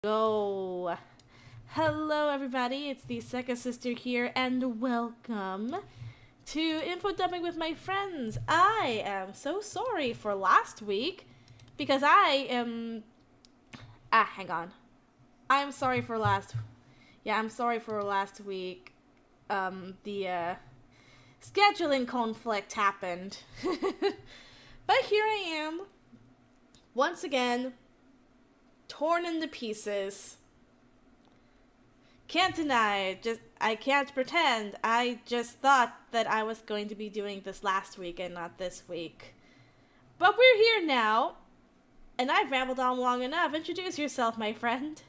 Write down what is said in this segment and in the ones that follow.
Go. Hello everybody, it's the second sister here and welcome to Infodumping with my friends. I am so sorry for last week because hang on. I'm sorry for last week. The scheduling conflict happened. But here I am once again, torn into pieces. Can't deny it. I can't pretend. I just thought that I was going to be doing this last week and not this week. But we're here now, and I've rambled on long enough. Introduce yourself, my friend.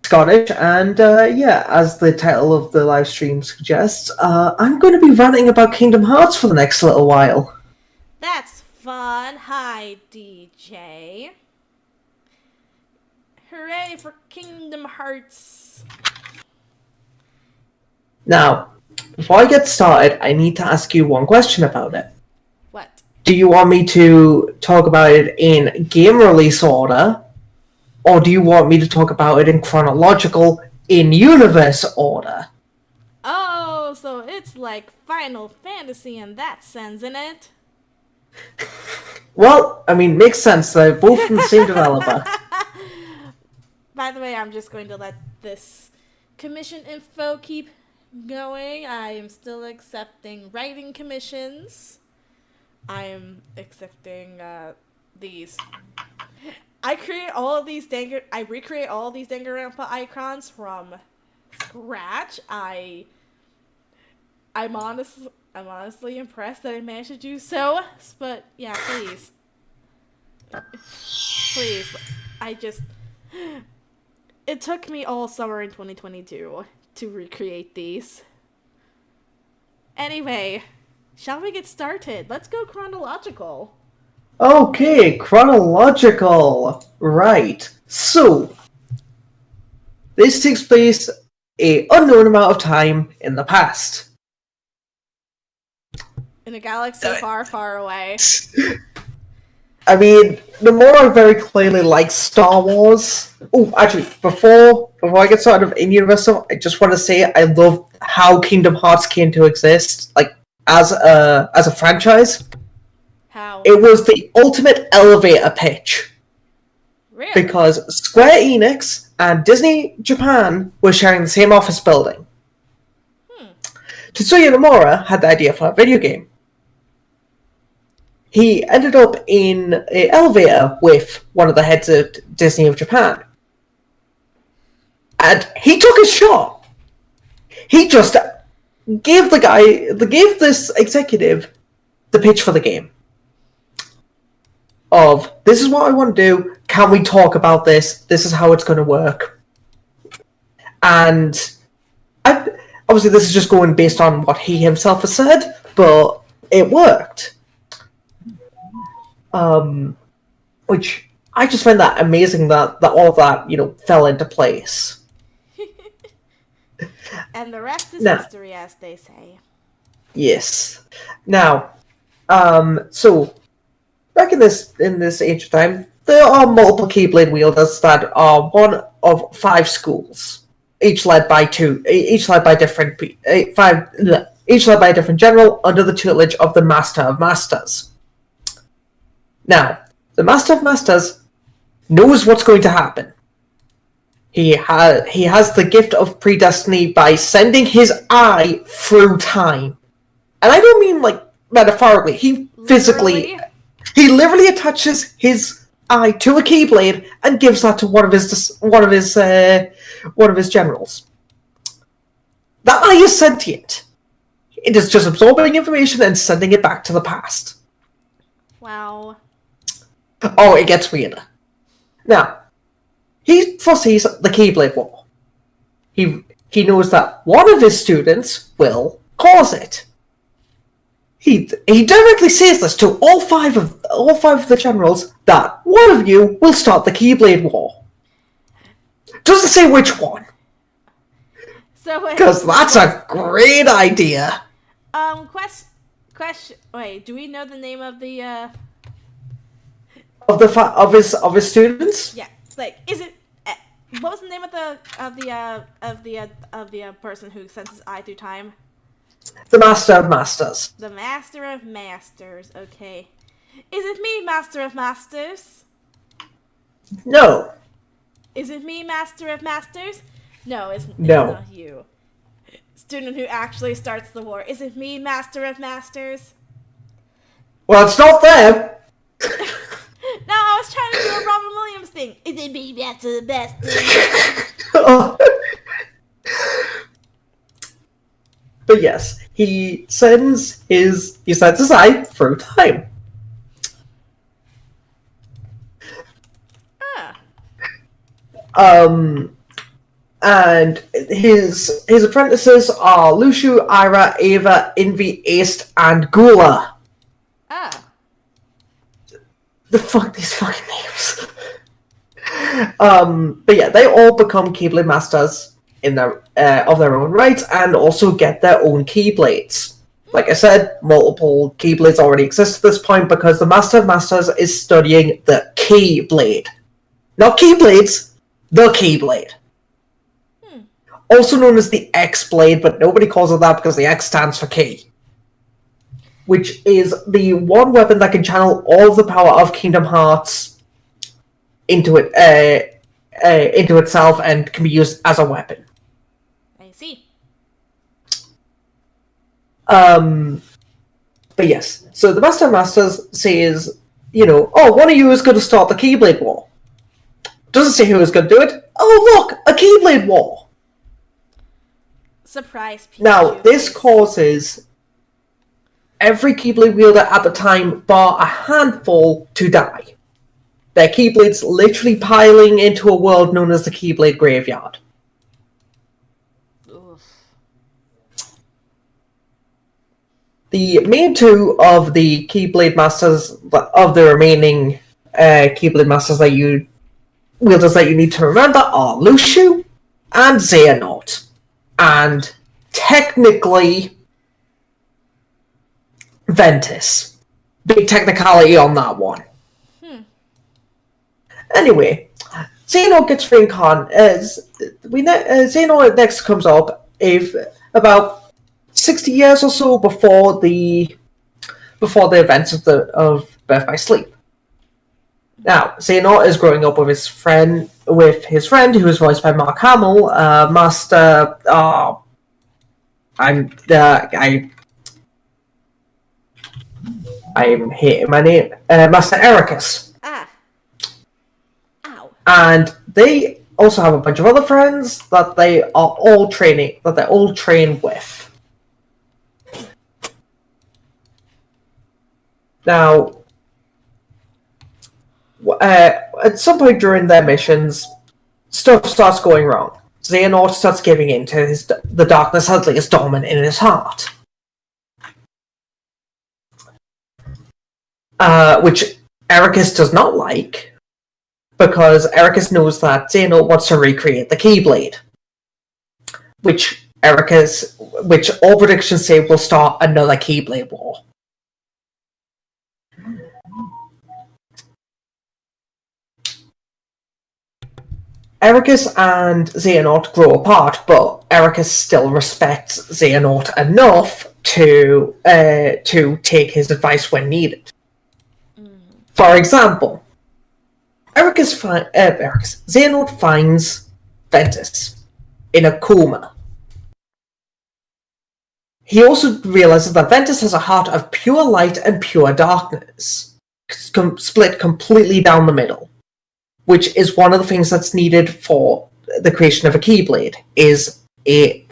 Scottish, and as the title of the live stream suggests, I'm going to be ranting about Kingdom Hearts for the next little while. That's fun. Hi, DJ. Hooray for Kingdom Hearts. Now, before I get started, I need to ask you one question about it. What? Do you want me to talk about it in game release order, or do you want me to talk about it in chronological, in-universe order? Oh, so it's like Final Fantasy in that sense, isn't it? Well, I mean, makes sense. They're both from the same developer. By the way, I'm just going to let this commission info keep going. I am still accepting writing commissions. I am accepting these. I recreate all these Danganronpa icons from scratch. I'm honestly impressed that I managed to do so. But yeah, please. Please. It took me all summer in 2022 to recreate these. Anyway, shall we get started? Let's go chronological. Okay, chronological. Right. So, this takes place an unknown amount of time in the past. In a galaxy far, far away. I mean, Nomura very clearly likes Star Wars. Oh, actually, before I get started of in-universe stuff, I just want to say I love how Kingdom Hearts came to exist, like as a franchise. How? It was the ultimate elevator pitch. Really? Because Square Enix and Disney Japan were sharing the same office building. Tetsuya Nomura had the idea for a video game. He ended up in an elevator with one of the heads of Disney of Japan. And he took his shot. He just gave this executive the pitch for the game. Of, this is what I want to do, can we talk about this? This is how it's going to work. And obviously this is just going based on what he himself has said, but it worked. Which I just find that amazing that all of that, fell into place. And the rest is history, as they say. Yes. Now, so back in this ancient time, there are multiple Keyblade wielders that are one of 5 schools, each led by a different general under the tutelage of the Master of Masters. Now, the Master of Masters knows what's going to happen. He has the gift of predestiny by sending his eye through time. And I don't mean like metaphorically. He literally attaches his eye to a Keyblade and gives that to one of his generals. That eye is sentient. It is just absorbing information and sending it back to the past. Wow. Oh, it gets weirder. Now, he foresees the Keyblade War. He knows that one of his students will cause it. He directly says this to all five of the generals that one of you will start the Keyblade War. Doesn't say which one. Because that's a great idea. Question. Wait, do we know the name of the of his students. Yeah, like, is it? What was the name of the person who sends his eye through time? The Master of Masters. The Master of Masters. Okay, is it me, Master of Masters? No. Is it me, Master of Masters? No, it's not you. Student who actually starts the war. Is it me, Master of Masters? Well, it's not them. No, I was trying to do a Robin Williams thing. Is it me, Master of Masters? But yes, he sends his eye through time. And his apprentices are Lushu, Ira, Ava, Envy, Ace, and Gula. The fuck these fucking names. But yeah, they all become Keyblade Masters in their of their own right, and also get their own Keyblades. Like I said, multiple Keyblades already exist at this point because the Master of Masters is studying the Keyblade. Not Keyblades, the Keyblade. Also known as the X-Blade, but nobody calls it that because the X stands for Key. Which is the one weapon that can channel all of the power of Kingdom Hearts into itself and can be used as a weapon. I see. But yes, so the Master of Masters says, one of you is going to start the Keyblade War. Doesn't say who is going to do it. Oh, look, a Keyblade War! Surprise Pikachu. Now, this causes every Keyblade wielder at the time, bar a handful, to die. Their Keyblades literally piling into a world known as the Keyblade Graveyard. Oof. The main two of the Keyblade Masters, of the remaining Keyblade Masters wielders that you need to remember are Lushu and Xehanort. And technically Ventus. Big technicality on that one. Anyway, Xehanort gets reincarnated. Xehanort next comes up about 60 years or so before the events of Birth by Sleep. Now, Xehanort is growing up with his friend, who is voiced by Mark Hamill, Master. I'm hating my name. Master Ericus. Ow. And they also have a bunch of other friends that they are all training. That they all train with. Now, at some point during their missions, stuff starts going wrong. Xehanort starts giving in to the darkness that lays dormant in his heart. Which Ericus does not like, because Ericus knows that Xehanort wants to recreate the Keyblade. Which all predictions say will start another Keyblade war. Ericus and Xehanort grow apart, but Ericus still respects Xehanort enough to take his advice when needed. For example, Xehanort finds Ventus in a coma. He also realizes that Ventus has a heart of pure light and pure darkness, split completely down the middle. Which is one of the things that's needed for the creation of a Keyblade, is a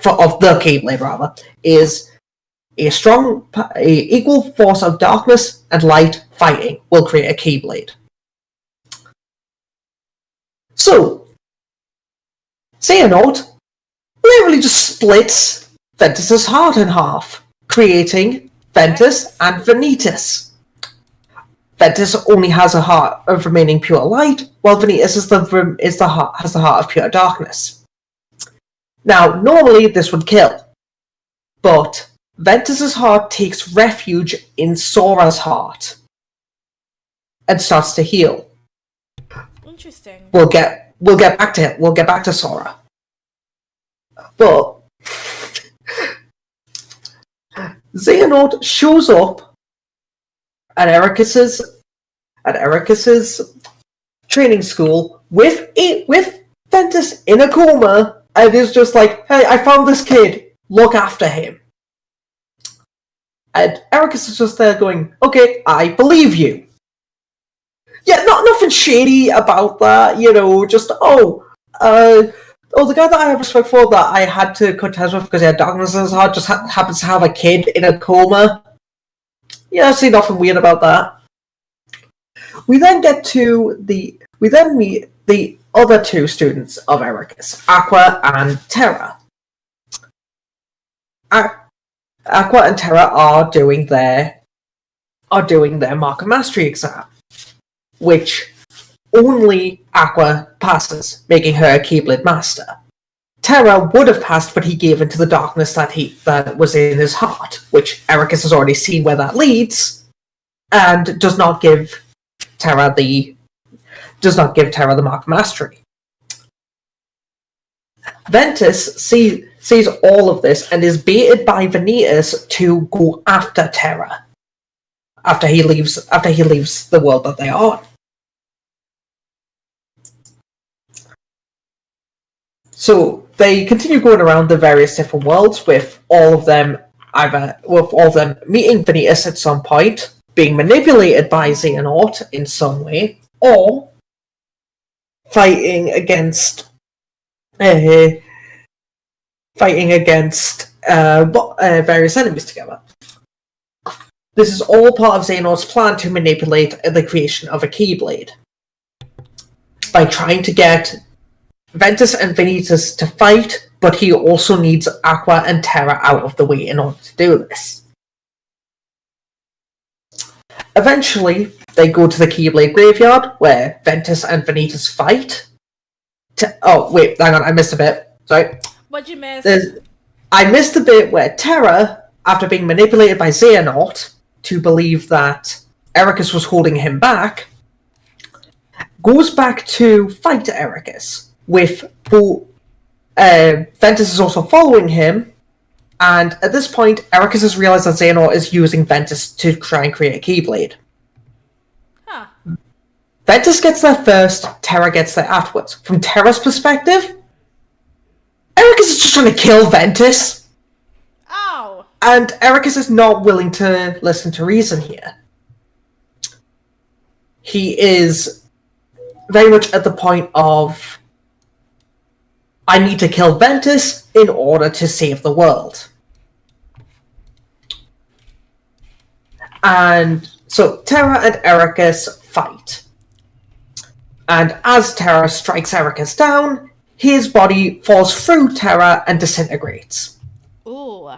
strong, equal force of darkness and light fighting will create a Keyblade. So, Xehanort literally just splits Ventus's heart in half, creating Ventus and Vanitas. Ventus only has a heart of remaining pure light, while Vanitas has the heart of pure darkness. Now, normally this would kill, but Ventus's heart takes refuge in Sora's heart and starts to heal. Interesting. We'll get back to it. We'll get back to Sora. But Xehanort shows up at Ericus's training school with Ventus in a coma, and is just like, "Hey, I found this kid. Look after him." And Ericus is just there going, "Okay, I believe you." Yeah, nothing shady about that, just, the guy that I have respect for that I had to cut ties with because he had darkness in his heart just happens to have a kid in a coma. Yeah, I see nothing weird about that. We then meet the other two students of Ericus, Aqua and Terra. Aqua and Terra are doing their Mark of Mastery exam, which only Aqua passes, making her a Keyblade Master. Terra would have passed, but he gave into the darkness that was in his heart, which Ericus has already seen where that leads, and does not give Terra the Mark of Mastery. Ventus sees all of this and is baited by Vanitas to go after Terra after he leaves the world that they are on. So they continue going around the various different worlds with all of them meeting Vanitas at some point, being manipulated by Xehanort in some way, or fighting against various enemies together. This is all part of Xehanort's plan to manipulate the creation of a Keyblade by trying to get Ventus and Vanitas to fight, but he also needs Aqua and Terra out of the way in order to do this. Eventually, they go to the Keyblade graveyard, where Ventus and Vanitas fight. Oh, wait, hang on, I missed a bit. Sorry. What'd you miss? I missed the bit where Terra, after being manipulated by Xehanort to believe that Ericus was holding him back, goes back to fight Ericus, with Ventus is also following him, and at this point, Ericus has realized that Xehanort is using Ventus to try and create a Keyblade. Huh. Ventus gets there first, Terra gets there afterwards. From Terra's perspective, Ericus is just trying to kill Ventus. Oh. And Ericus is not willing to listen to reason here. He is very much at the point of, I need to kill Ventus in order to save the world. And so Terra and Ericus fight. And as Terra strikes Ericus down, his body falls through Terra and disintegrates. Ooh.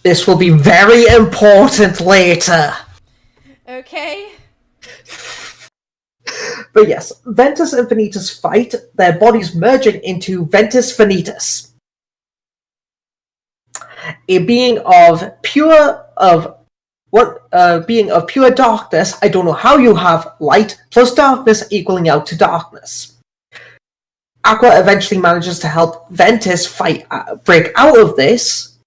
This will be very important later. Okay. But yes, Ventus and Vanitas fight, their bodies merging into Ventus Vanitas. A being of pure darkness. I don't know how you have light plus darkness equaling out to darkness. Aqua eventually manages to help Ventus break out of this,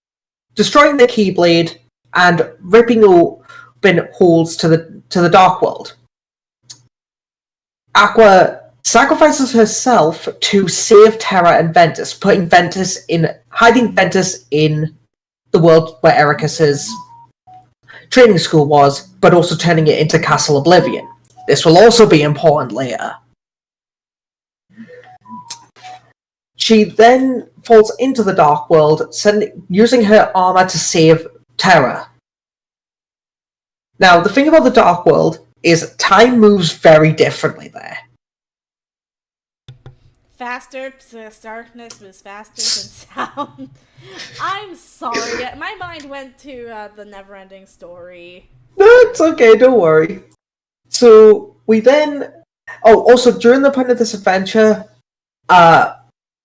destroying the Keyblade and ripping open holes to the Dark World. Aqua sacrifices herself to save Terra and Ventus, hiding Ventus in the world where Ericus's training school was, but also turning it into Castle Oblivion. This will also be important later. She then falls into the Dark World, using her armor to save Terra. Now, the thing about the Dark World is time moves very differently there. Faster, darkness moves faster than sound. I'm sorry, my mind went to the never-ending story. No, it's okay, don't worry. So, we then... Oh, also, during the point of this adventure,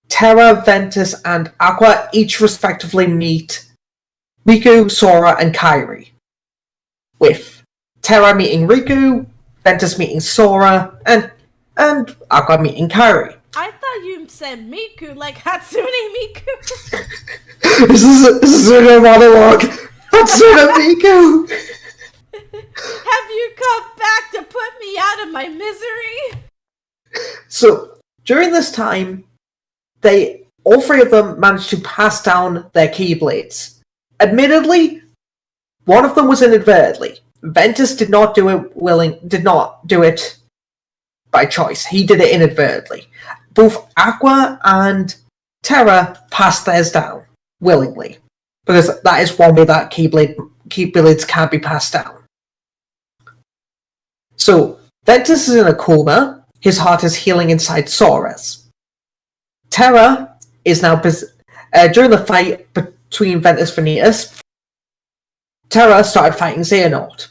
Terra, Ventus, and Aqua each respectively meet Riku, Sora, and Kairi. With Terra meeting Riku, Ventus meeting Sora, and and Aqua meeting Kairi. I thought you said Miku, like Hatsune Miku. This is a monologue. Hatsune Miku. Have you come back to put me out of my misery? So during this time, all three of them managed to pass down their Keyblades. Admittedly, one of them was inadvertently. Ventus did not do it by choice. He did it inadvertently. Both Aqua and Terra passed theirs down willingly, because that is one way that Keyblades can be passed down. So Ventus is in a coma. His heart is healing inside Sora's. Terra is now during the fight between Ventus and Vanitas, Terra started fighting Xehanort.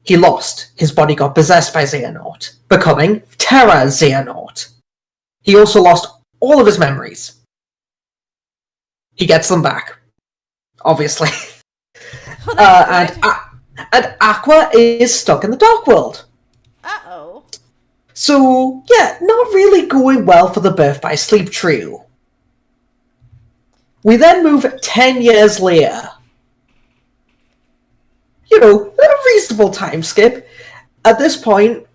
He lost. His body got possessed by Xehanort, becoming Terra Xehanort. He also lost all of his memories. He gets them back, obviously. And Aqua is stuck in the Dark World. Uh-oh. So, yeah, not really going well for the Birth by Sleep trio. We then move 10 years later. You know, a reasonable time skip. At this point,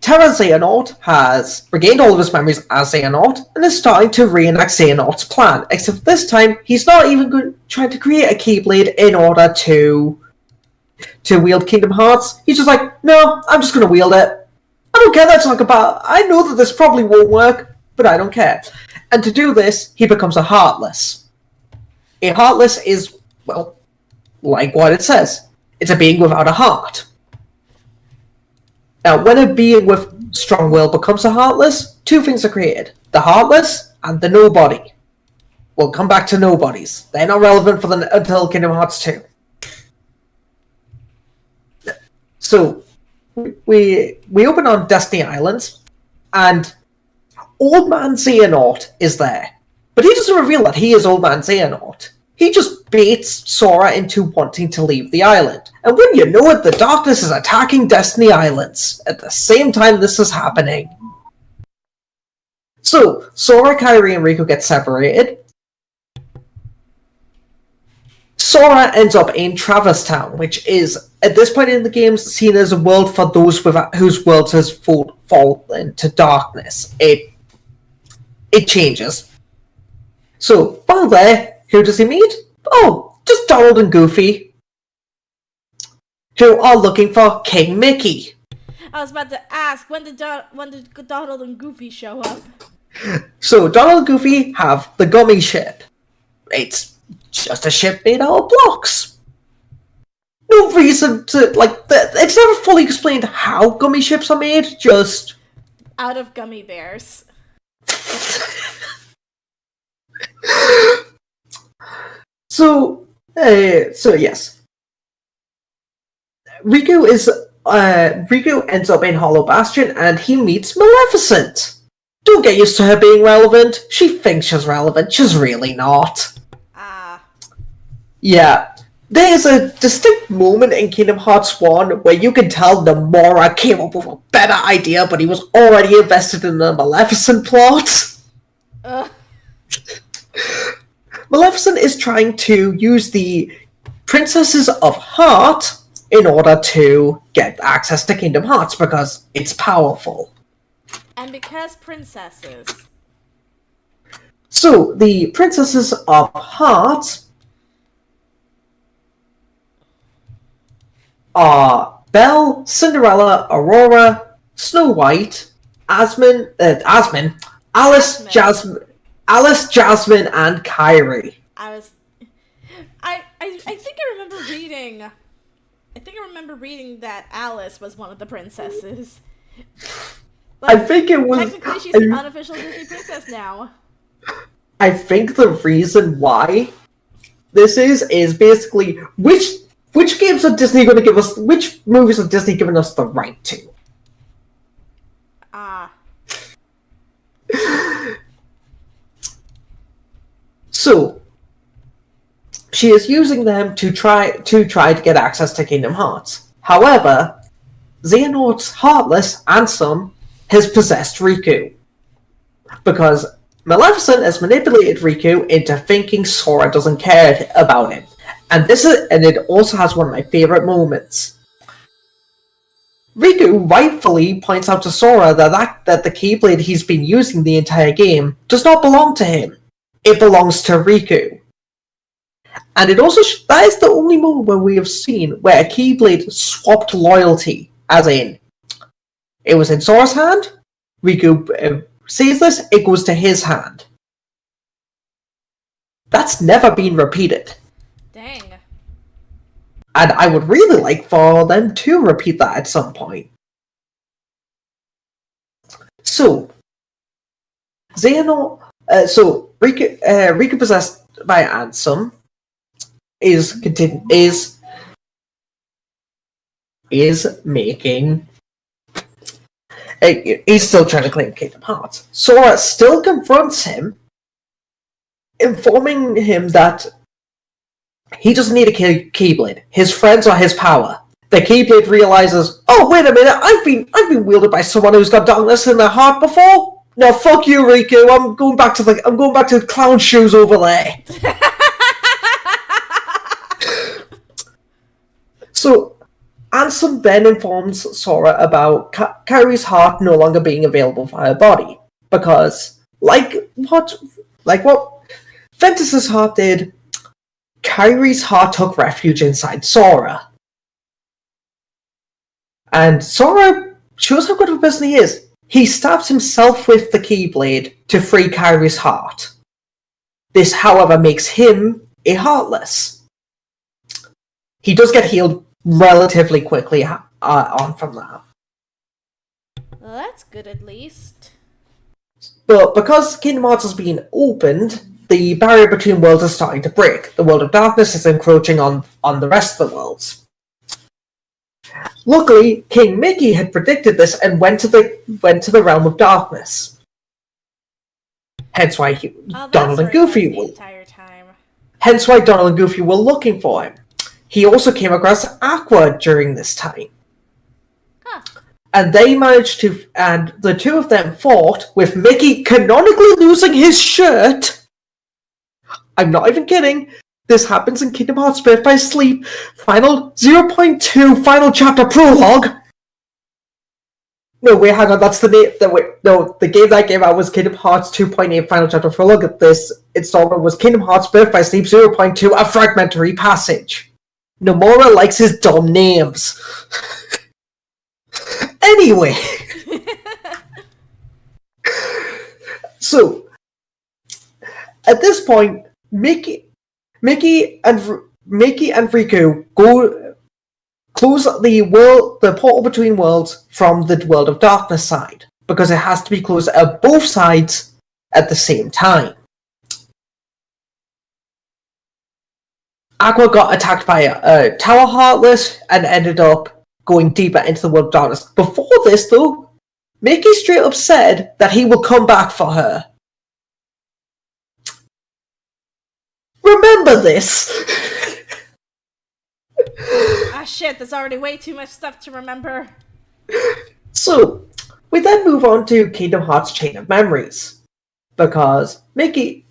Terra Xehanort has regained all of his memories as Xehanort and is starting to reenact Xehanort's plan. Except this time, he's not even trying to create a Keyblade in order to wield Kingdom Hearts. He's just like, no, I'm just going to wield it. I don't care that's like about. I know that this probably won't work, but I don't care. And to do this, he becomes a Heartless. A Heartless is, well, like what it says. It's a being without a heart. Now, when a being with strong will becomes a Heartless, two things are created. The Heartless and the Nobody. We'll come back to Nobodies. They're not relevant until Kingdom Hearts 2. So, we open on Destiny Islands, and Old Man Xehanort is there. But he doesn't reveal that he is Old Man Xehanort. He just baits Sora into wanting to leave the island. And when you know it, the darkness is attacking Destiny Islands at the same time this is happening. So, Sora, Kairi, and Riku get separated. Sora ends up in Traverse Town, which is, at this point in the game, seen as a world for those whose worlds has fallen to darkness. It changes. So, while there, who does he meet? Oh, just Donald and Goofy, who are looking for King Mickey. I was about to ask, when did Donald and Goofy show up? So, Donald and Goofy have the Gummy Ship. It's just a ship made out of blocks. No reason to, it's never fully explained how gummy ships are made, just... out of gummy bears. So yes. Riku ends up in Hollow Bastion and he meets Maleficent. Don't get used to her being relevant. She thinks she's relevant. She's really not. Yeah. There's a distinct moment in Kingdom Hearts 1 where you can tell Nomura came up with a better idea, but he was already invested in the Maleficent plot. Maleficent is trying to use the Princesses of Heart in order to get access to Kingdom Hearts because it's powerful. And because princesses. So, the Princesses of Heart are Belle, Cinderella, Aurora, Snow White, Alice, Jasmine, and Kairi. I think I remember reading. I think I remember reading that Alice was one of the princesses. I think it was. Technically, she's an unofficial Disney princess now. I think the reason why this is basically which games are Disney going to give us? Which movies are Disney giving us the right to? So, she is using them to try to get access to Kingdom Hearts. However, Xehanort's Heartless and some has possessed Riku. Because Maleficent has manipulated Riku into thinking Sora doesn't care about him. And it also has one of my favorite moments. Riku rightfully points out to Sora that the Keyblade he's been using the entire game does not belong to him. It belongs to Riku. And it also that is the only moment where we have seen where a Keyblade swapped loyalty, as in, it was in Sora's hand, Riku sees this, it goes to his hand. That's never been repeated. Dang. And I would really like for them to repeat that at some point. So, Riku possessed by Ansem is making. He's still trying to claim Kingdom Hearts. Sora still confronts him, informing him that he doesn't need a Keyblade. His friends are his power. The Keyblade realizes, oh wait a minute, I've been wielded by someone who's got darkness in their heart before. No, fuck you, Riku. I'm going back to the clown shoes over there. So, Ansem then informs Sora about Kairi's heart no longer being available for her body. Because, like what Ventus's heart did, Kairi's heart took refuge inside Sora. And Sora shows how good of a person he is. He stabs himself with the Keyblade to free Kairi's heart. This, however, makes him a Heartless. He does get healed relatively quickly on from that. Well, that's good at least. But because Kingdom Hearts has been opened, the barrier between worlds is starting to break. The world of darkness is encroaching on the rest of the worlds. Luckily, King Mickey had predicted this and went to the realm of darkness. Hence why Donald and Goofy were. Hence why Donald and Goofy were looking for him. He also came across Aqua during this time. Huh. And the two of them fought, with Mickey canonically losing his shirt. I'm not even kidding. This happens in Kingdom Hearts Birth by Sleep, Final 0.2 Final Chapter Prologue. No, wait, hang on, that's the name. The game that came out was Kingdom Hearts 2.8 Final Chapter Prologue. This installment was Kingdom Hearts Birth by Sleep 0.2 A Fragmentary Passage. Nomura likes his dumb names. Anyway. So, at this point, Mickey and Riku go close the portal between worlds from the world of darkness side, because it has to be closed at both sides at the same time. Aqua got attacked by a Tower Heartless and ended up going deeper into the world of darkness. Before this, though, Mickey straight up said that he will come back for her. Remember this! Ah shit, there's already way too much stuff to remember. So, we then move on to Kingdom Hearts Chain of Memories. Because Mickey,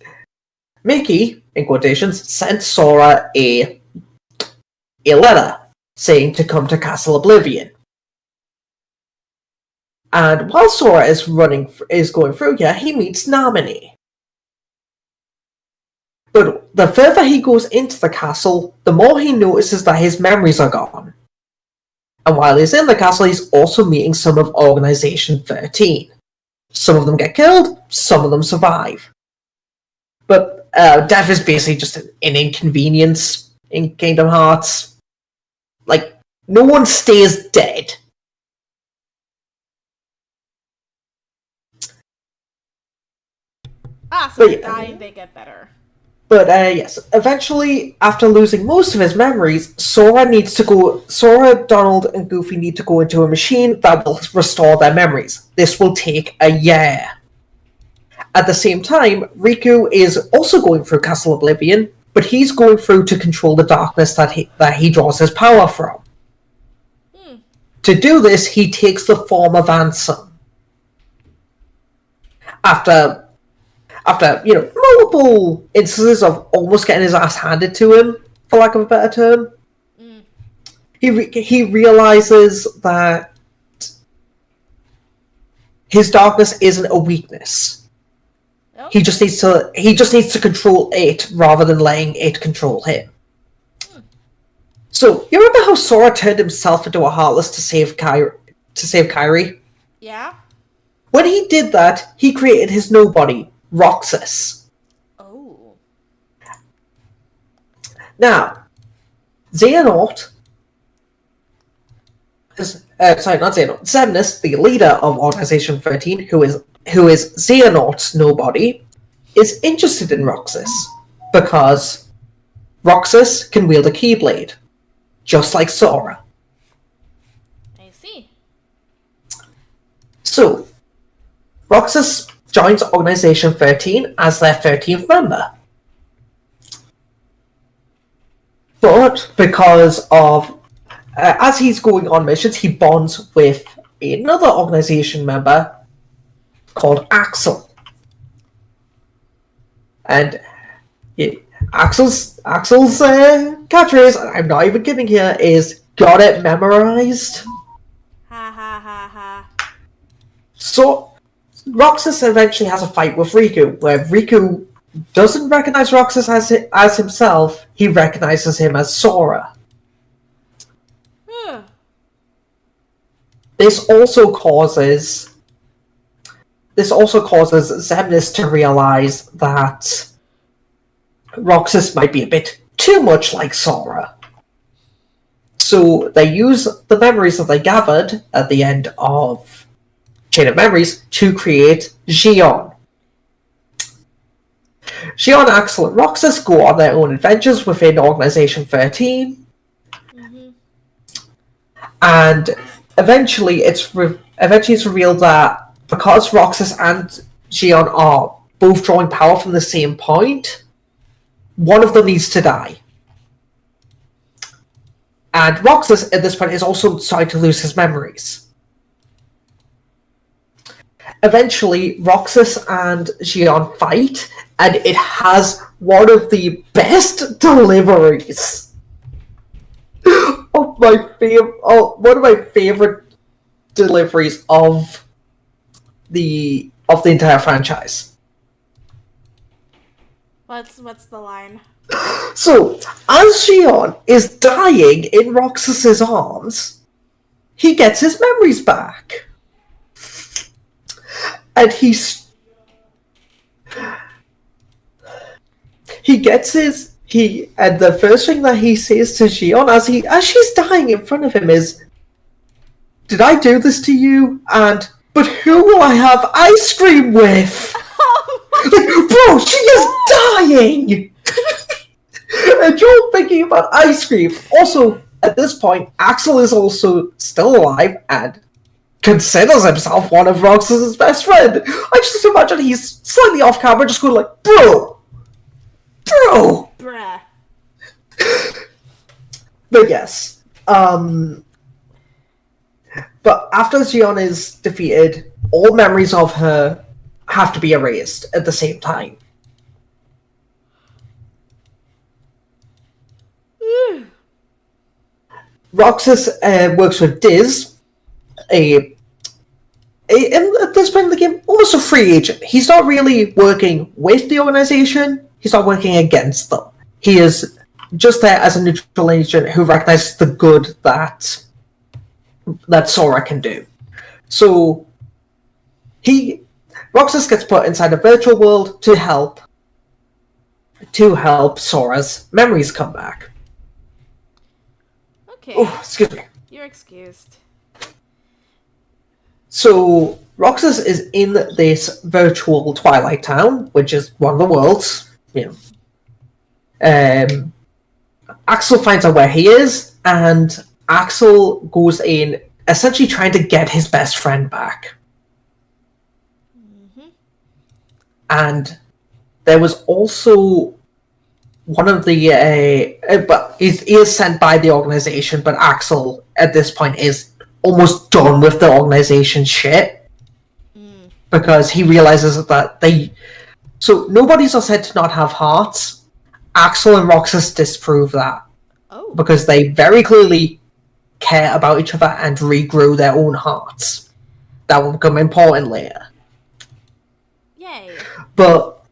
in quotations, sent Sora a letter saying to come to Castle Oblivion. And while Sora is going through here, he meets Namine. But the further he goes into the castle, the more he notices that his memories are gone. And while he's in the castle, he's also meeting some of Organization 13. Some of them get killed, some of them survive. But death is basically just an inconvenience in Kingdom Hearts. Like, no one stays dead. So they die and they get better. But yes, eventually, after losing most of his memories, Sora, Donald, and Goofy need to go into a machine that will restore their memories. This will take a year. At the same time, Riku is also going through Castle Oblivion, but he's going through to control the darkness that he draws his power from. To do this, he takes the form of Ansem. after multiple instances of almost getting his ass handed to him, for lack of a better term. He realizes that his darkness isn't a weakness. Oh. He just needs to control it rather than letting it control him. So you remember how Sora turned himself into a Heartless to save Kairi? Yeah. When he did that, he created his nobody, Roxas. Oh. Now, Xehanort Xemnas, the leader of Organization 13, who is Xehanort's nobody, is interested in Roxas because Roxas can wield a Keyblade, just like Sora. I see. So, Roxas joins Organization 13 as their 13th member. But because of as he's going on missions, he bonds with another organization member called Axel. And Axel's catchphrase, I'm not even kidding here, is "got it memorized." Ha ha ha ha. So Roxas eventually has a fight with Riku, where Riku doesn't recognize Roxas as himself, he recognizes him as Sora. This also causes Xemnas to realize that Roxas might be a bit too much like Sora. So they use the memories that they gathered at the end of Chain of Memories to create Xion. Xion, Axel, and Roxas go on their own adventures within Organization 13. And eventually it's revealed that because Roxas and Xion are both drawing power from the same point, one of them needs to die. And Roxas at this point is also starting to lose his memories. Eventually, Roxas and Xion fight, and it has one of the best deliveries of one of my favorite deliveries of the entire franchise. What's the line? So, as Xion is dying in Roxas's arms, he gets his memories back. And and the first thing that he says to Xion as she's dying in front of him is, "Did I do this to you? But who will I have ice cream with?" Bro, she is dying! And you're thinking about ice cream. Also, at this point, Axel is also still alive and considers himself one of Roxas's best friend. I just imagine he's slightly off camera, just going like, Bro! Bruh. But yes. But after Xion is defeated, all memories of her have to be erased at the same time. Roxas works with Diz, at this point in the game, almost a free agent. He's not really working with the organization, he's not working against them. He is just there as a neutral agent who recognizes the good that Sora can do. So Roxas gets put inside a virtual world to help Sora's memories come back. Okay. Oh, excuse me. You're excused. So Roxas is in this virtual Twilight Town, which is one of the worlds. Axel finds out where he is, and Axel goes in, essentially trying to get his best friend back. And there was also one of the but he is sent by the organization, but Axel at this point is almost done with the organization shit. because he realizes that So nobody's are said to not have hearts. Axel and Roxas disprove that. Oh. Because they very clearly care about each other and regrow their own hearts. That will become important later. Yay. But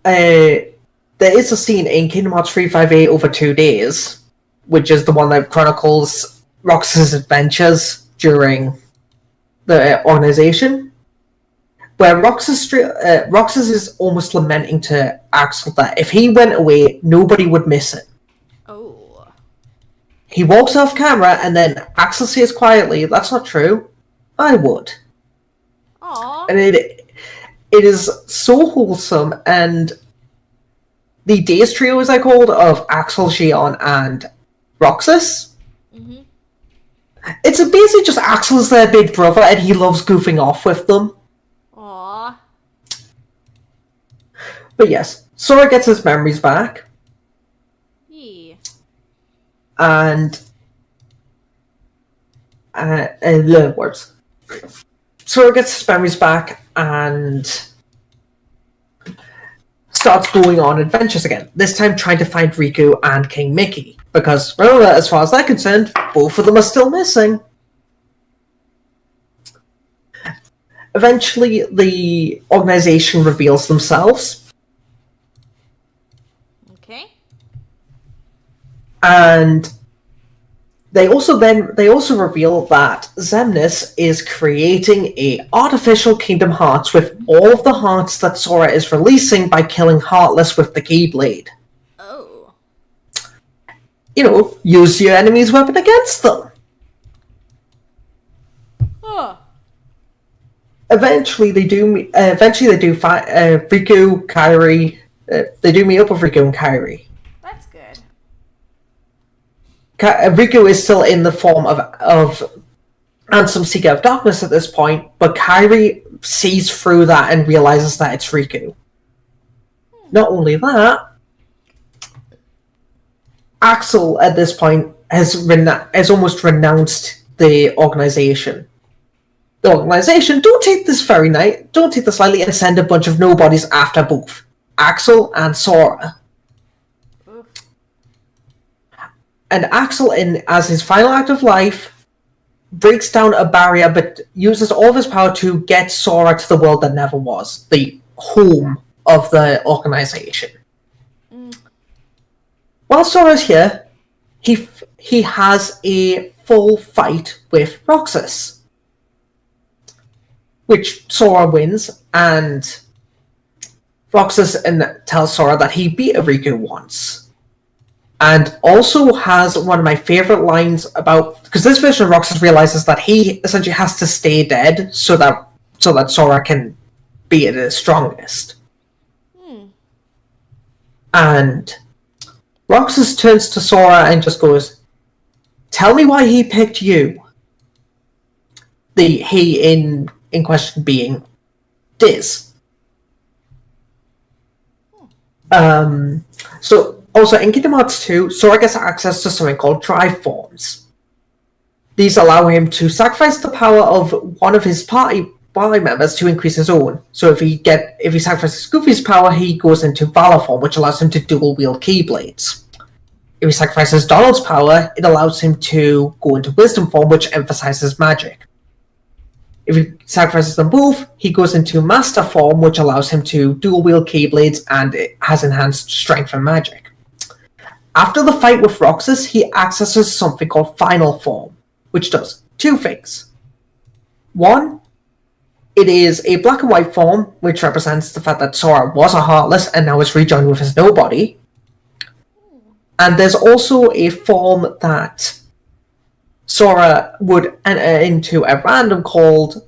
there is a scene in Kingdom Hearts 358 over 2 days, which is the one that chronicles Roxas' adventures during the organization, where Roxas is almost lamenting to Axel that if he went away, nobody would miss him. Oh. He walks off camera, and then Axel says quietly, "That's not true. I would." Aww. And it is so wholesome, and the Days Trio, as I called, of Axel, Xion, and Roxas. Mm-hmm. It's basically just Axel's their big brother, and he loves goofing off with them. Aww. But yes, Sora gets his memories back. Yeah. And words. Sora gets his memories back and starts going on adventures again. This time trying to find Riku and King Mickey. Because, remember, as far as they're concerned, both of them are still missing. Eventually, the organization reveals themselves. Okay. And they also reveal that Xemnas is creating a artificial Kingdom Hearts with all of the hearts that Sora is releasing by killing Heartless with the Keyblade. Oh. You know, use your enemy's weapon against them. Oh. Eventually, they do fight Riku, Kairi. They do meet up with Riku and Kairi. That's good. Riku is still in the form of Ansem Seeker of Darkness at this point, but Kairi sees through that and realizes that it's Riku. Not only that, Axel at this point has almost renounced the organization. The organization don't take this lightly and send a bunch of nobodies after both Axel and Sora. Oof. And Axel, as his final act of life, breaks down a barrier but uses all of his power to get Sora to the world that never was, the home of the organization. While Sora's here, he has a full fight with Roxas, which Sora wins, and Roxas tells Sora that he beat Riku once. And also has one of my favorite lines about, because this version of Roxas realizes that he essentially has to stay dead so that Sora can be at his strongest. And Roxas turns to Sora and just goes, "Tell me why he picked you." The he in question being Diz. So also in Kingdom Hearts 2, Sora gets access to something called Drive Forms. These allow him to sacrifice the power of one of his party members to increase his own. So if he sacrifices Goofy's power, he goes into Valor Form, which allows him to dual wield Keyblades. If he sacrifices Donald's power, it allows him to go into Wisdom Form, which emphasizes magic. If he sacrifices them both, he goes into Master Form, which allows him to dual wield Keyblades and it has enhanced strength and magic. After the fight with Roxas, he accesses something called Final Form, which does two things. One, it is a black and white form, which represents the fact that Sora was a Heartless and now is rejoined with his nobody. And there's also a form that Sora would enter into at random called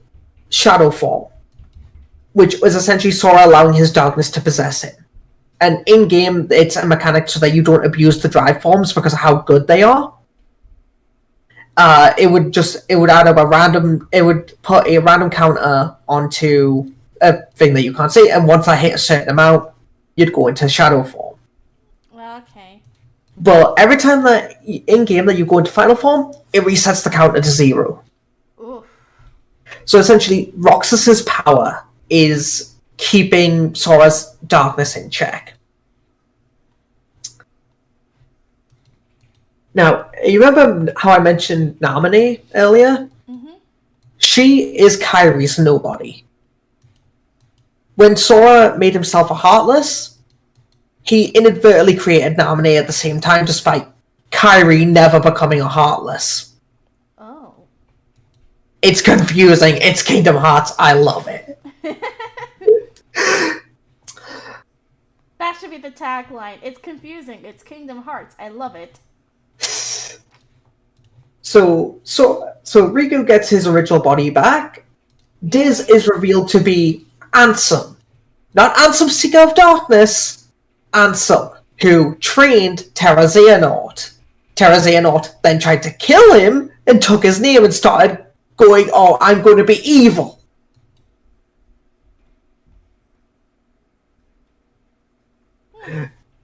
Shadow Form, which was essentially Sora allowing his darkness to possess him. And in-game, it's a mechanic so that you don't abuse the drive forms because of how good they are. It would put a random counter onto a thing that you can't see, and once I hit a certain amount, you'd go into Shadow Form. Well, okay. But every time that in-game that you go into Final Form, it resets the counter to 0. Oof. So essentially, Roxas's power is keeping Sora's darkness in check. Now, you remember how I mentioned Namine earlier? Mm-hmm. She is Kairi's nobody. When Sora made himself a Heartless, he inadvertently created Namine at the same time, despite Kairi never becoming a Heartless. Oh. It's confusing. It's Kingdom Hearts. I love it. That should be the tagline. It's confusing. It's Kingdom Hearts. I love it. So Riku gets his original body back. Diz is revealed to be Ansem. Not Ansem, Seeker of Darkness. Ansem, who trained Terra Xehanort. Terra Xehanort then tried to kill him and took his name and started going, oh, I'm going to be evil.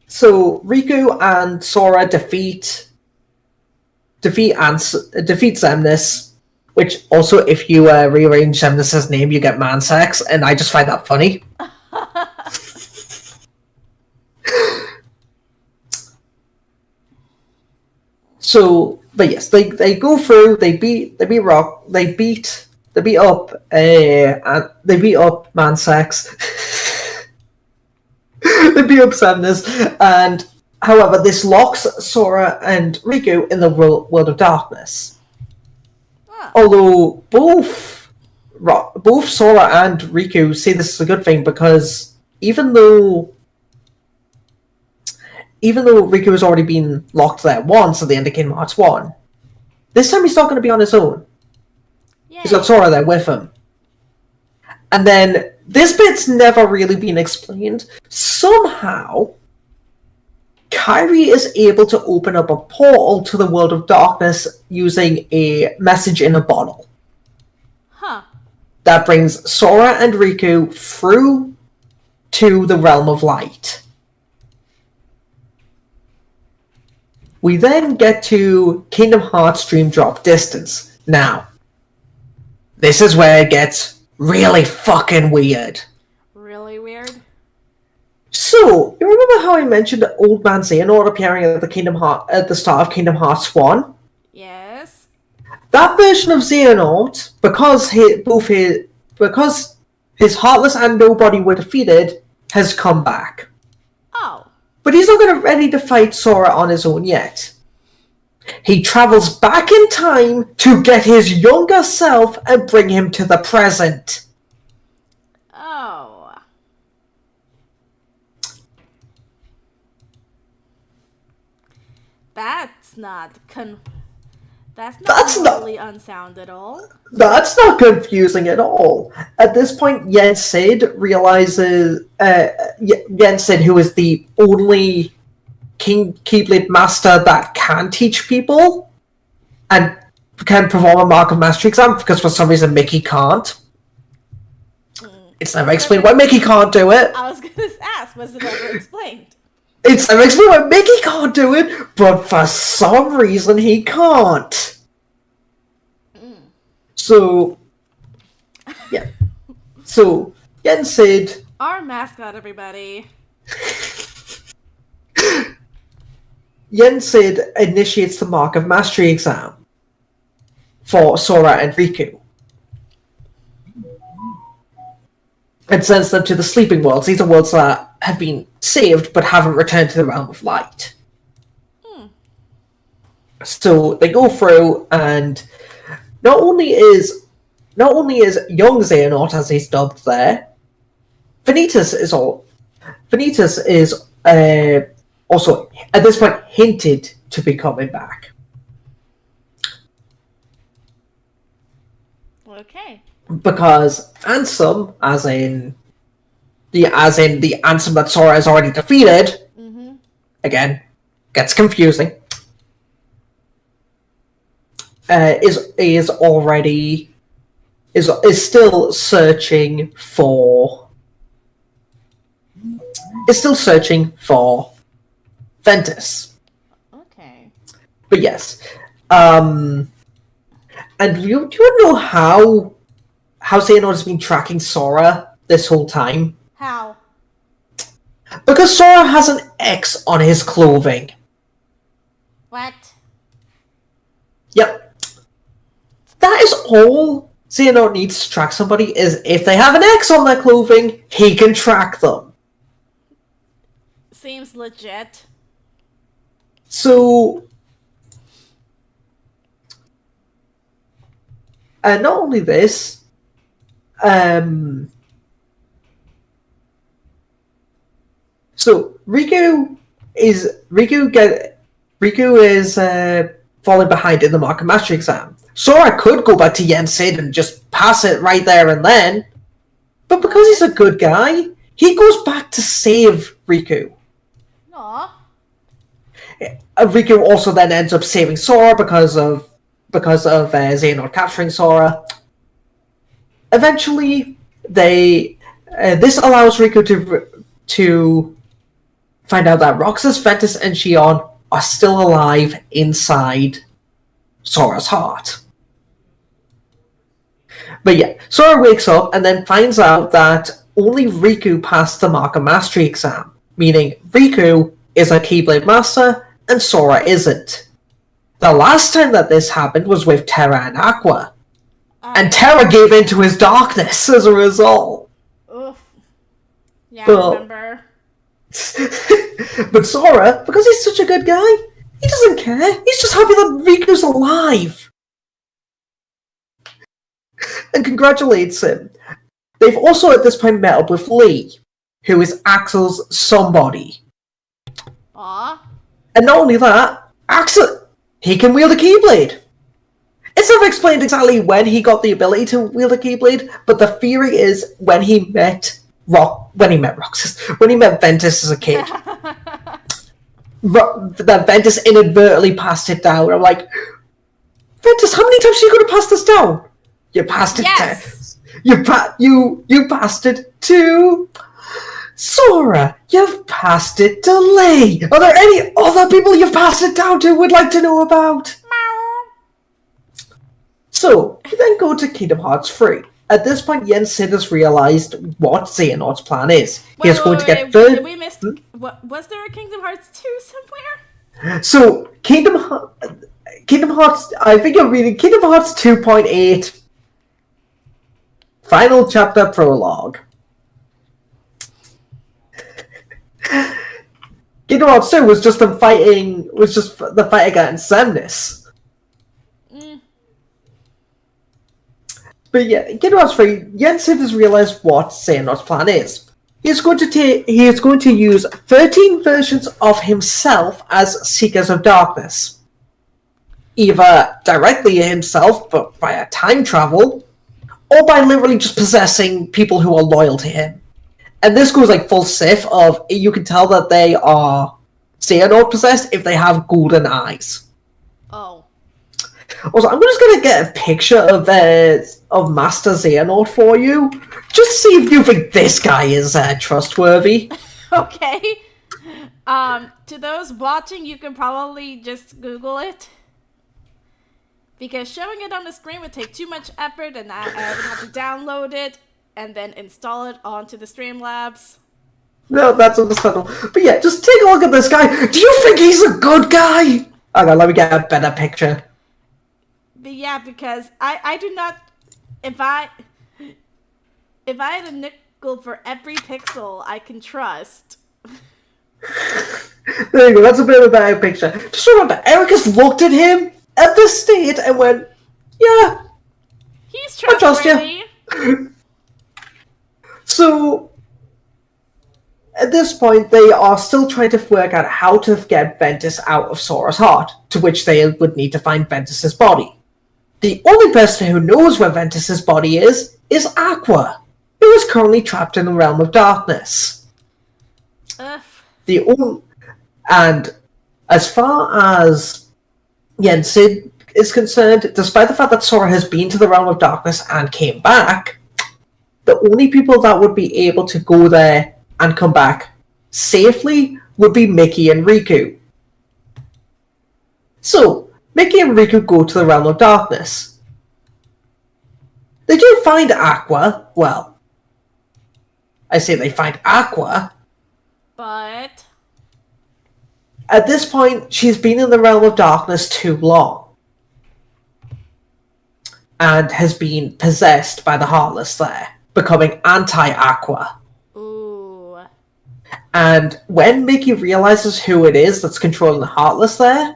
So Riku and Sora defeat Xemnas, which also, if you rearrange Xemnas' name, you get Mansex, and I just find that funny. So, but yes, they go through. They beat up Mansex. They beat up Xemnas, and however, this locks Sora and Riku in the world of darkness. Oh. Although both Sora and Riku say this is a good thing, because even though Riku has already been locked there once at the end of Kingdom Hearts 1, this time he's not going to be on his own. Yay. He's got Sora there with him. And then, this bit's never really been explained. Somehow, Kairi is able to open up a portal to the world of darkness using a message in a bottle. Huh. That brings Sora and Riku through to the realm of light. We then get to Kingdom Hearts Dream Drop Distance. Now, this is where it gets really fucking weird. Really weird? So, you remember how I mentioned Old Man Xehanort appearing at the start of Kingdom Hearts 1? Yes. That version of Xehanort, because his Heartless and Nobody were defeated, has come back. Oh. But he's not ready to fight Sora on his own yet. He travels back in time to get his younger self and bring him to the present. Oh. That's not really unsound at all. That's not confusing at all. At this point, Yen Sid realizes Yen Sid, who is the only Keyblade master that can teach people and can perform a Mark of Mastery exam, because for some reason Mickey can't. It's never explained why Mickey can't do it. I was gonna ask, was it ever explained? It's never explained why Mickey can't do it, but for some reason he can't. So, yeah. So, Yen Sid... Our mascot, everybody. Yen Sid initiates the Mark of Mastery exam for Sora and Riku. And sends them to the Sleeping Worlds. These are worlds that have been saved but haven't returned to the Realm of Light. So they go through, and not only is young Xehanort, as he's dubbed there, Vanitas is also at this point hinted to be coming back. Okay. Because Ansem, as in the Ansem that Sora has already defeated, again, gets confusing. Is still searching for Ventus. Okay. But yes, and you know how Xehanort has been tracking Sora this whole time? How? Because Sora has an X on his clothing. What? Yep. That is all Xehanort needs to track somebody, is if they have an X on their clothing, he can track them. Seems legit. So, not only this, so Riku is falling behind in the Market Mastery exam. Sora could go back to Yensid and just pass it right there and then, but because he's a good guy, he goes back to save Riku. Aww. Riku also then ends up saving Sora because of Xehanort capturing Sora. Eventually, this allows Riku to find out that Roxas, Ventus, and Xion are still alive inside Sora's heart. But yeah, Sora wakes up and then finds out that only Riku passed the Mark of Mastery exam, meaning Riku is a Keyblade Master and Sora isn't. The last time that this happened was with Terra and Aqua. And Terra gave in to his darkness as a result. Oof. Yeah, I remember. But Sora, because he's such a good guy, he doesn't care. He's just happy that Riku's alive. And congratulates him. They've also at this point met up with Lee, who is Axel's somebody. Aww. And not only that, Axel, he can wield a Keyblade. It's not explained exactly when he got the ability to wield a Keyblade, but the theory is when he met Ventus as a kid. That Ventus inadvertently passed it down. I'm like, Ventus, how many times are you going to pass this down? You passed it you passed it to Sora. You've passed it to Lee. Are there any other people you've passed it down to would like to know about? So, we then go to Kingdom Hearts 3. At this point, Jens Sid has realized what Xehanort's plan is. Wait, did we miss... Was there a Kingdom Hearts 2 somewhere? So, Kingdom Hearts... I think you're reading Kingdom Hearts 2.8... Final Chapter Prologue. Kingdom Hearts 2 was just the fight against Semnis. But yeah, Kingdom Hearts 3, Jens has realized what Xehanort's plan is. He is going to use 13 versions of himself as Seekers of Darkness. Either directly himself, but via time travel, or by literally just possessing people who are loyal to him. And this goes like full Sith of, you can tell that they are Xehanort possessed if they have golden eyes. Oh. Also, I'm just going to get a picture of Master Xehanort for you, just to see if you think this guy is trustworthy. Okay. To those watching, you can probably just Google it. Because showing it on the screen would take too much effort, and I would have to download it and then install it onto the Streamlabs. No, that's understandable. But yeah, just take a look at this guy. Do you think he's a good guy? Hang on, let me get a better picture. But yeah, because I do not... If I had a nickel for every pixel I can trust... There you go, that's a bit of a better picture. Just remember, Ericus looked at him at the state and went, yeah, he's trustworthy. I trust you. So, at this point, they are still trying to work out how to get Ventus out of Sora's heart, to which they would need to find Ventus's body. The only person who knows where Ventus's body is Aqua, who is currently trapped in the realm of darkness. And as far as Yensid is concerned, despite the fact that Sora has been to the realm of darkness and came back, the only people that would be able to go there and come back safely would be Mickey and Riku. So, Mickey and Riku go to the realm of darkness. They do find Aqua. Well, I say they find Aqua. But At this point, she's been in the realm of darkness too long. And has been possessed by the Heartless there, becoming anti-Aqua. ooh. And when Mickey realizes who it is that's controlling the Heartless there,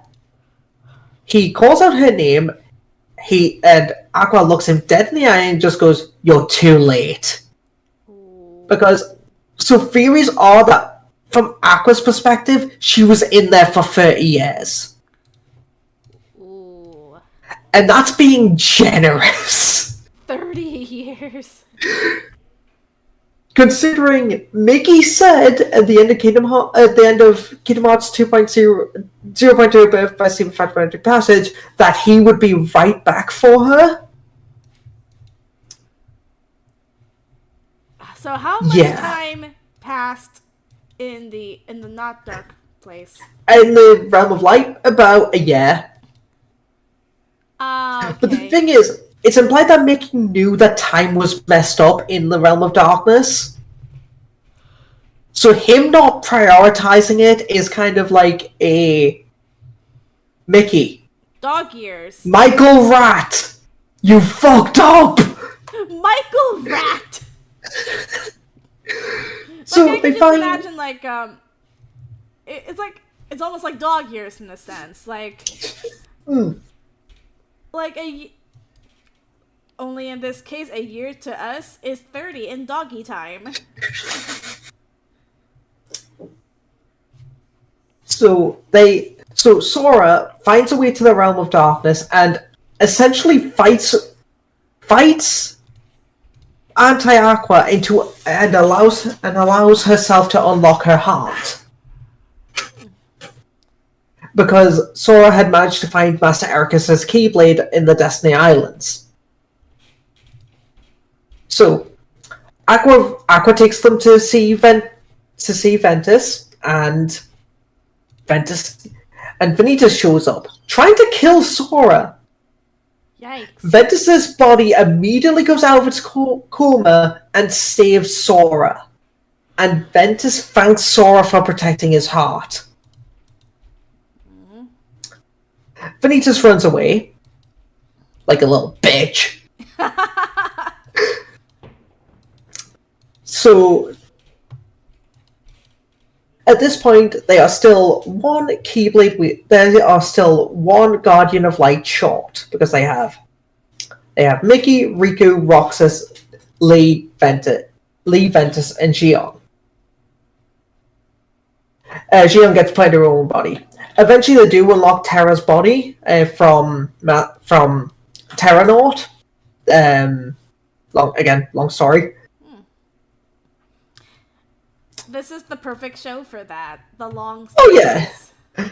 he calls out her name. And Aqua looks him dead in the eye and just goes, "You're too late." Ooh. Because so theories are that from Aqua's perspective, she was in there for 30 years. Ooh. And that's being generous. 30 years. Considering Mickey said at the end of Kingdom Hearts 2.0 0.2 Birth by Steven Fantastic Passage that he would be right back for her. So how much Yeah. time passed in the not dark place? In the realm of light, about a year. Okay. But the thing is, it's implied that Mickey knew that time was messed up in the realm of darkness. So him not prioritizing it is kind of like a... Mickey. Dog years. Michael Rat! You fucked up! Michael Rat! So like, I they can just find... imagine, like, it's almost like dog years in a sense. Like, like only in this case, a year to us is 30 in doggy time. So Sora finds a way to the realm of darkness and essentially fights anti-Aqua and allows herself to unlock her heart. Because Sora had managed to find Master Ericus's Keyblade in the Destiny Islands. So Aqua takes them to see Ventus, and Vanitas shows up, trying to kill Sora. Yikes. Ventus's body immediately goes out of its coma and saves Sora. And Ventus thanks Sora for protecting his heart. Vanitas runs away. Like a little bitch. So... At this point, they are still one Keyblade. They are still one Guardian of Light short because they have Mickey, Riku, Roxas, Lee, Ventus, and Xion. Xion gets to play their own body. Eventually, they do unlock Terra's body from Terranaut. Long story. This is the perfect show for that. The long stories. Oh yeah.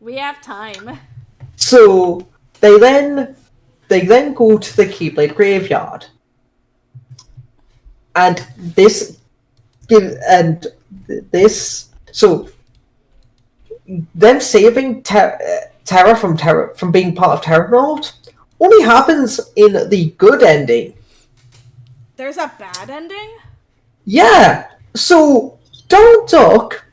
We have time. So they then go to the Keyblade graveyard, and so them saving Terra from being part of Terranaut only happens in the good ending. There's a bad ending? Yeah. So Donald Duck,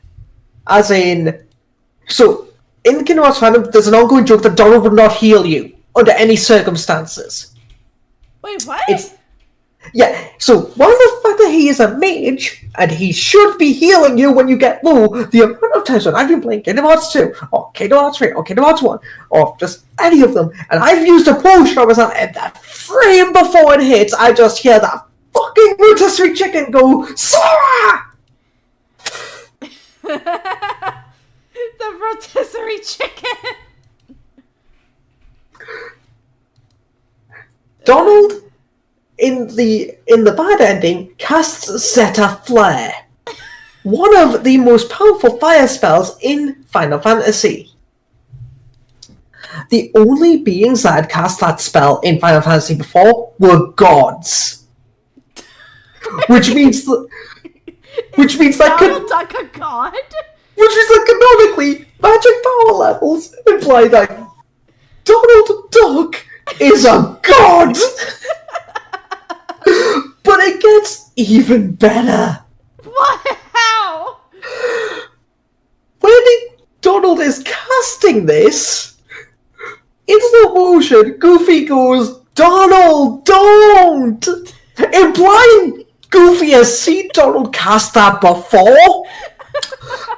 in the Kingdom Hearts fandom, there's an ongoing joke that Donald would not heal you under any circumstances. Wait, what? So while the fact that he is a mage, and he should be healing you when you get low, the amount of times when I've been playing Kingdom Hearts 2, or Kingdom Hearts 3, or Kingdom Hearts 1, or just any of them, and I've used a potion on myself, and that frame before it hits, I just hear that fucking rotisserie chicken go, Sora! The rotisserie chicken! Donald, in the bad ending, casts Zeta Flare, one of the most powerful fire spells in Final Fantasy. The only beings that had cast that spell in Final Fantasy before were gods. Which means that Donald Duck a god? which means that canonically, magic power levels imply that Donald Duck is a god! But it gets even better. What? How? When Donald is casting this, in slow motion, Goofy goes, "Donald, don't!" Implying Goofy has seen Donald cast that before.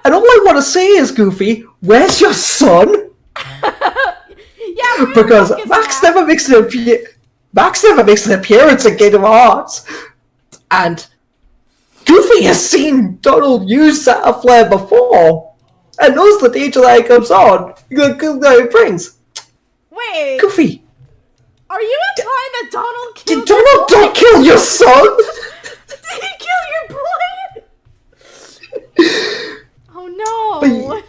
And all I want to say is, Goofy, where's your son? Yeah, Because Max never makes an appearance in Kingdom Hearts. And Goofy has seen Donald use that flare before and knows the danger that it comes on, that it brings. Wait. Goofy. Are you implying that Donald killed Did Donald don't kill your son? Did he kill your boy? Oh no.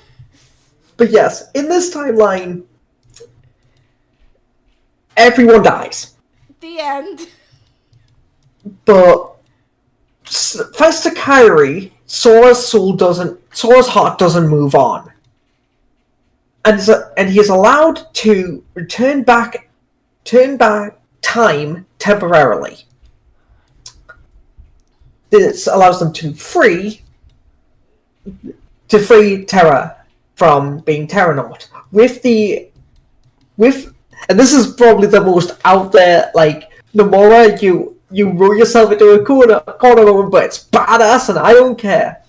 But yes, in this timeline, everyone dies. The end. But thanks to Kairi, Sora's heart doesn't move on. And he is allowed to turn back time temporarily. This allows them to free Terra from being Terranaut. And this is probably the most out there, like, Nomura, you roll yourself into a corner moment, but it's badass and I don't care.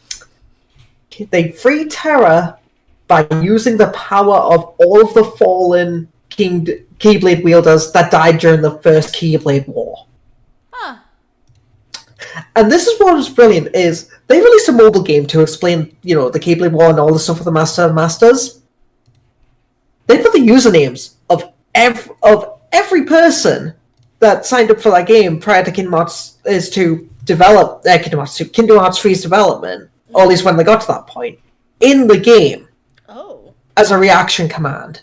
They free Terra by using the power of all of the fallen Keyblade wielders that died during the first Keyblade War. Huh. And this is what was brilliant, is they released a mobile game to explain, the Keyblade War and all the stuff with the Master of Masters. They put the usernames of every person that signed up for that game prior to Kingdom Hearts to develop Kingdom Hearts 3's development, or at least when they got to that point, in the game. Oh. As a reaction command.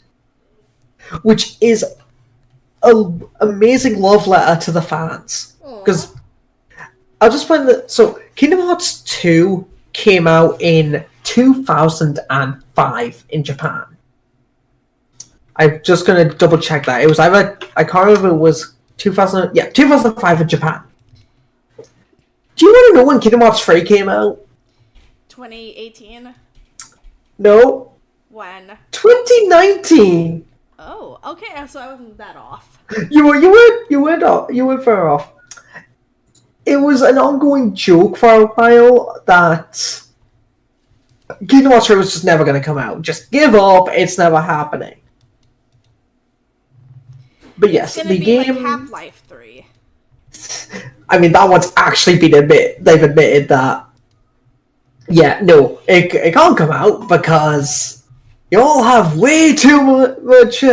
Which is an amazing love letter to the fans. Because I'll just point that. So, Kingdom Hearts 2 came out in 2005 in Japan. I'm just going to double check that. It was either, I can't remember if it was 2005 in Japan. Do you want to know when Kingdom Hearts 3 came out? 2018. No. When? 2019. Oh, okay. So I wasn't that off. You weren't far off. It was an ongoing joke for a while that Kingdom Hearts 3 was just never going to come out. Just give up. It's never happening. But yes, it's the game. Like Half-Life 3. I mean, that one's actually been they've admitted that. Yeah, no, it can't come out because you all have way too much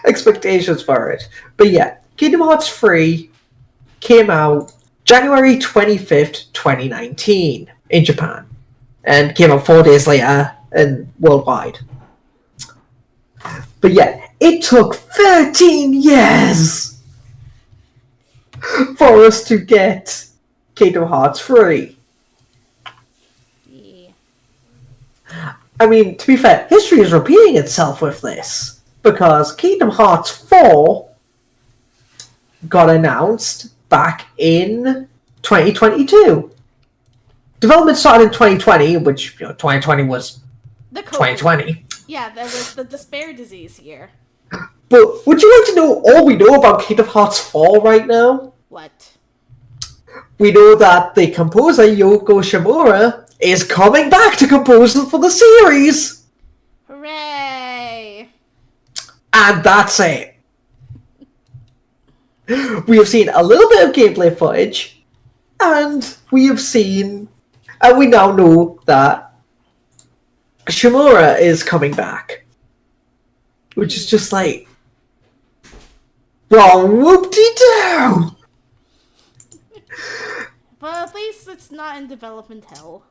expectations for it. But yeah, Kingdom Hearts 3 came out January 25th, 2019 in Japan, and came out 4 days later worldwide. But yeah, it took 13 years for us to get Kingdom Hearts 3. Yeah. I mean, to be fair, history is repeating itself with this, because Kingdom Hearts 4 got announced back in 2022. Development started in 2020, which 2020 was the COVID. 2020. Yeah, that was the despair disease year. But would you like to know all we know about Kingdom Hearts 4 right now? What? We know that the composer Yoko Shimura is coming back to compose for the series. Hooray! And that's it. We have seen a little bit of gameplay footage, and we now know that Shimura is coming back. Which is just like, well, whoop-de-doo! But at least it's not in development hell.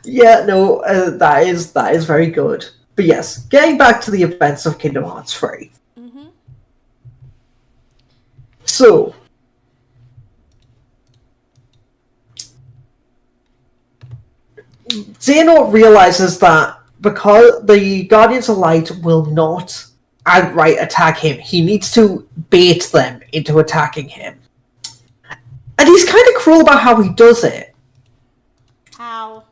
Yeah, no, that is very good. But yes, getting back to the events of Kingdom Hearts 3. Mm-hmm. So, Xehanort realizes that because the Guardians of Light will not outright attack him, he needs to bait them into attacking him. And he's kind of cruel about how he does it. How?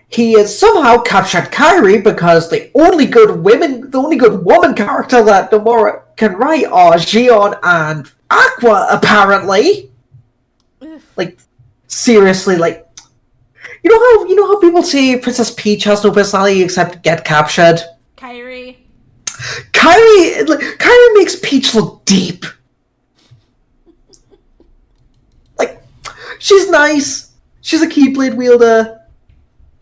He has somehow captured Kyrie because the only good woman character that Nomura can write are Xion and Aqua, apparently. Like, seriously, like, you know how people say Princess Peach has no personality except get captured? Kyrie makes Peach look deep. Like, she's nice. She's a Keyblade wielder.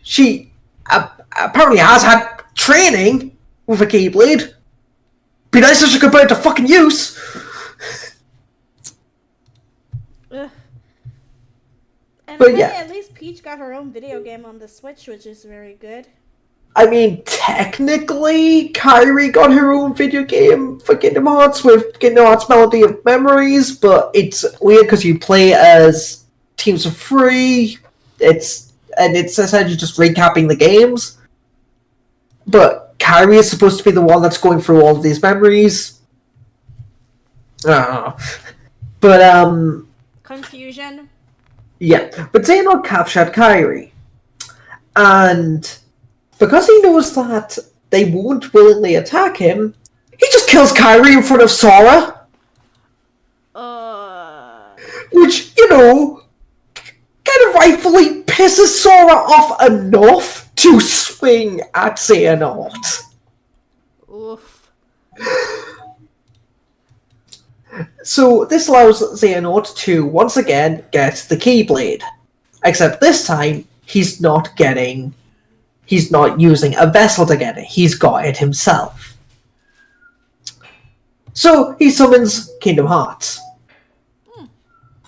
She apparently has had training with a Keyblade. Be nice if she could put it to fucking use. And But hey, yeah. at least Peach got her own video game on the Switch, which is very good. I mean, technically, Kyrie got her own video game for Kingdom Hearts with Kingdom Hearts Melody of Memories, but it's weird because you play as teams of three. It's essentially just recapping the games. But Kyrie is supposed to be the one that's going through all of these memories. I don't know. But, Confusion. yeah. But Xehanort captured Kyrie. And because he knows that they won't willingly attack him, he just kills Kyrie in front of Sora. Which, kind of rightfully pisses Sora off enough to swing at Xehanort. Oof. So this allows Xehanort to once again get the Keyblade. Except this time, he's not using a vessel to get it. He's got it himself. So he summons Kingdom Hearts.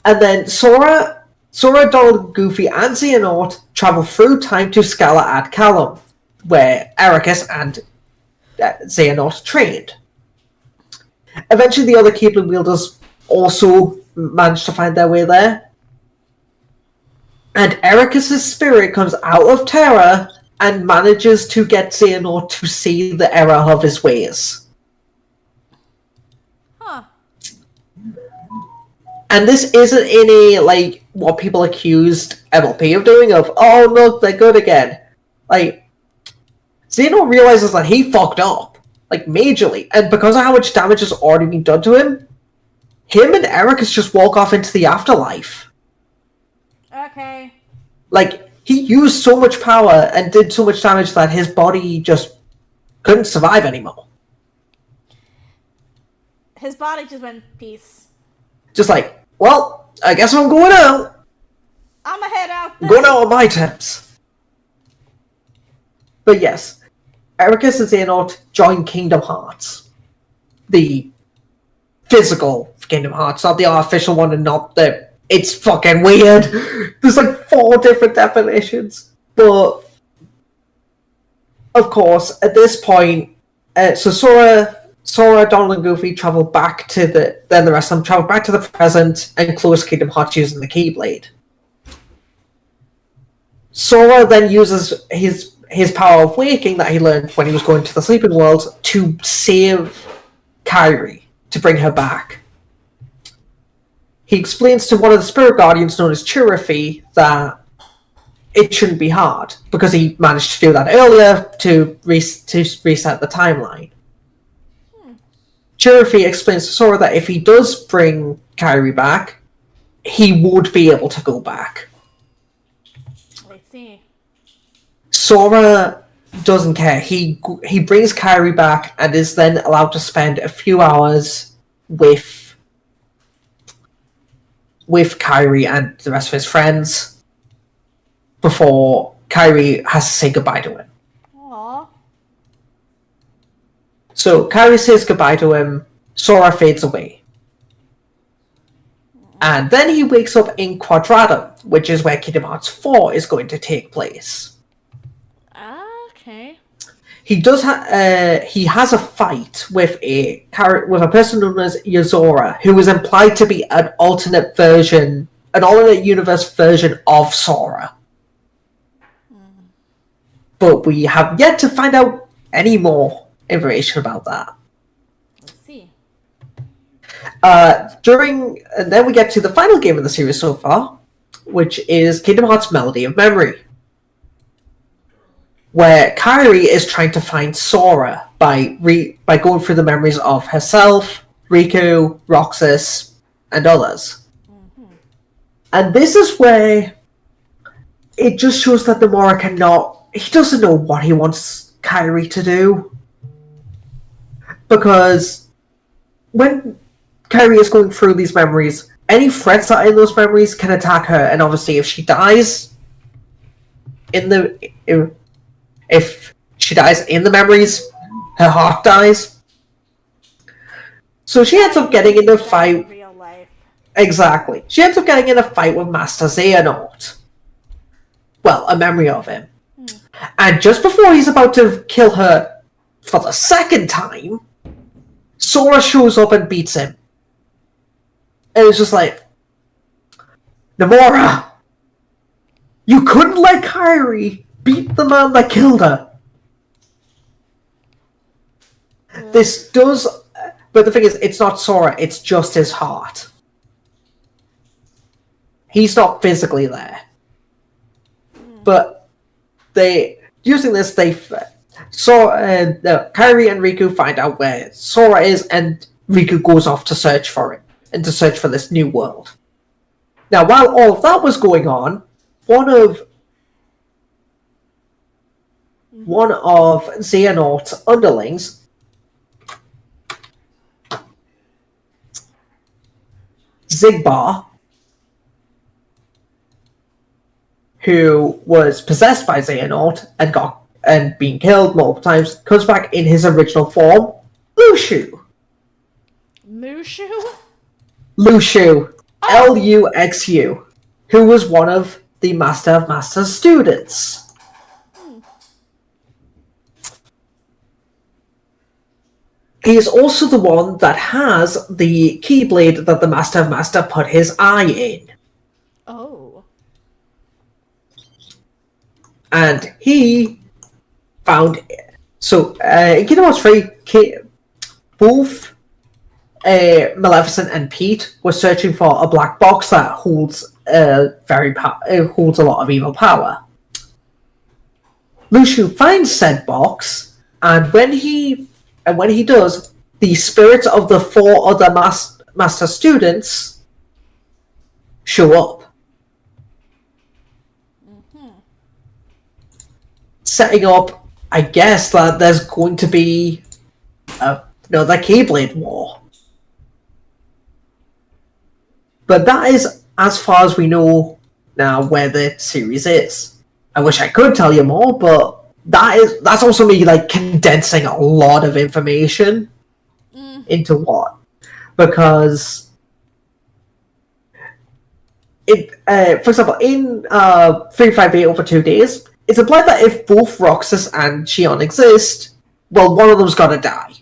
And then Sora, Donald, Goofy, and Xehanort travel through time to Scala ad Calum, where Ericus and Xehanort trained. Eventually, the other Keyblade wielders also manage to find their way there. And Ericus's spirit comes out of Terra and manages to get Xehanort to see the error of his ways. Huh. And this isn't any, like, what people accused MLP of doing, of, oh, look, they're good again. Like, Xehanort realizes that he fucked up, like, majorly, and because of how much damage has already been done to him and Ericus just walk off into the afterlife. Okay. Like, he used so much power and did so much damage that his body just couldn't survive anymore. His body just went peace. Just like, well, I guess I'm going out. I'ma head out then. Going out on my terms. But yes, Ericus and Xehanort join Kingdom Hearts. The physical Kingdom Hearts, not the artificial one, and not the... It's fucking weird. There's like 4 different definitions. But, of course, at this point, so Sora, Donald, and Goofy travel back to then the rest of them travel back to the present and close Kingdom Hearts using the Keyblade. Sora then uses his power of waking that he learned when he was going to the sleeping world to save Kyrie, to bring her back. He explains to one of the spirit guardians known as Chirify that it shouldn't be hard, because he managed to do that earlier to reset the timeline. Chirify explains to Sora that if he does bring Kyrie back, he would be able to go back. I see. Sora doesn't care. He brings Kyrie back and is then allowed to spend a few hours with Kyrie and the rest of his friends before Kyrie has to say goodbye to him. Aww. So Kyrie says goodbye to him, Sora fades away. And then he wakes up in Quadratum, which is where Kingdom Hearts 4 is going to take place. Okay. He has a fight with a person known as Yozora, who is implied to be an alternate universe version of Sora. But we have yet to find out any more information about that. Let's see. And then we get to the final game of the series so far, which is Kingdom Hearts Melody of Memory, where Kairi is trying to find Sora by going through the memories of herself, Riku, Roxas, and others. Mm-hmm. And this is where it just shows that Nomura he doesn't know what he wants Kairi to do. Because when Kairi is going through these memories, any threats that are in those memories can attack her, and obviously if she dies if she dies in the memories, her heart dies. So she ends up getting in a fight. Real life. Exactly. She ends up getting in a fight with Master Xehanort. Well, a memory of him. And just before he's about to kill her for the second time, Sora shows up and beats him. And it's just like, Nomura, you couldn't let Kairi beat the man that killed her. This does... But the thing is, it's not Sora, it's just his heart. He's not physically there. But using this, Kairi and Riku find out where Sora is, and Riku goes off to search for it, and to search for this new world. Now, while all of that was going on, one of Xehanort's underlings, Zigbar, who was possessed by Xehanort and being killed multiple times, comes back in his original form, Lushu. Lushu. Luxu. Who was one of the Master of Masters students. He is also the one that has the Keyblade that the Master of Master put his eye in. Oh. And he found... So, in Kingdom Hearts 3, both Maleficent and Pete were searching for a black box that holds holds a lot of evil power. Lushu finds said box, and when he does, the spirits of the 4 other master students show up. Mm-hmm. Setting up, I guess, that there's going to be another Keyblade war. But that is as far as we know now where the series is. I wish I could tell you more, but that's also me condensing a lot of information into what, because for example, in 358 over 2 days, it's implied that if both Roxas and Xion exist, well, one of them's got to die.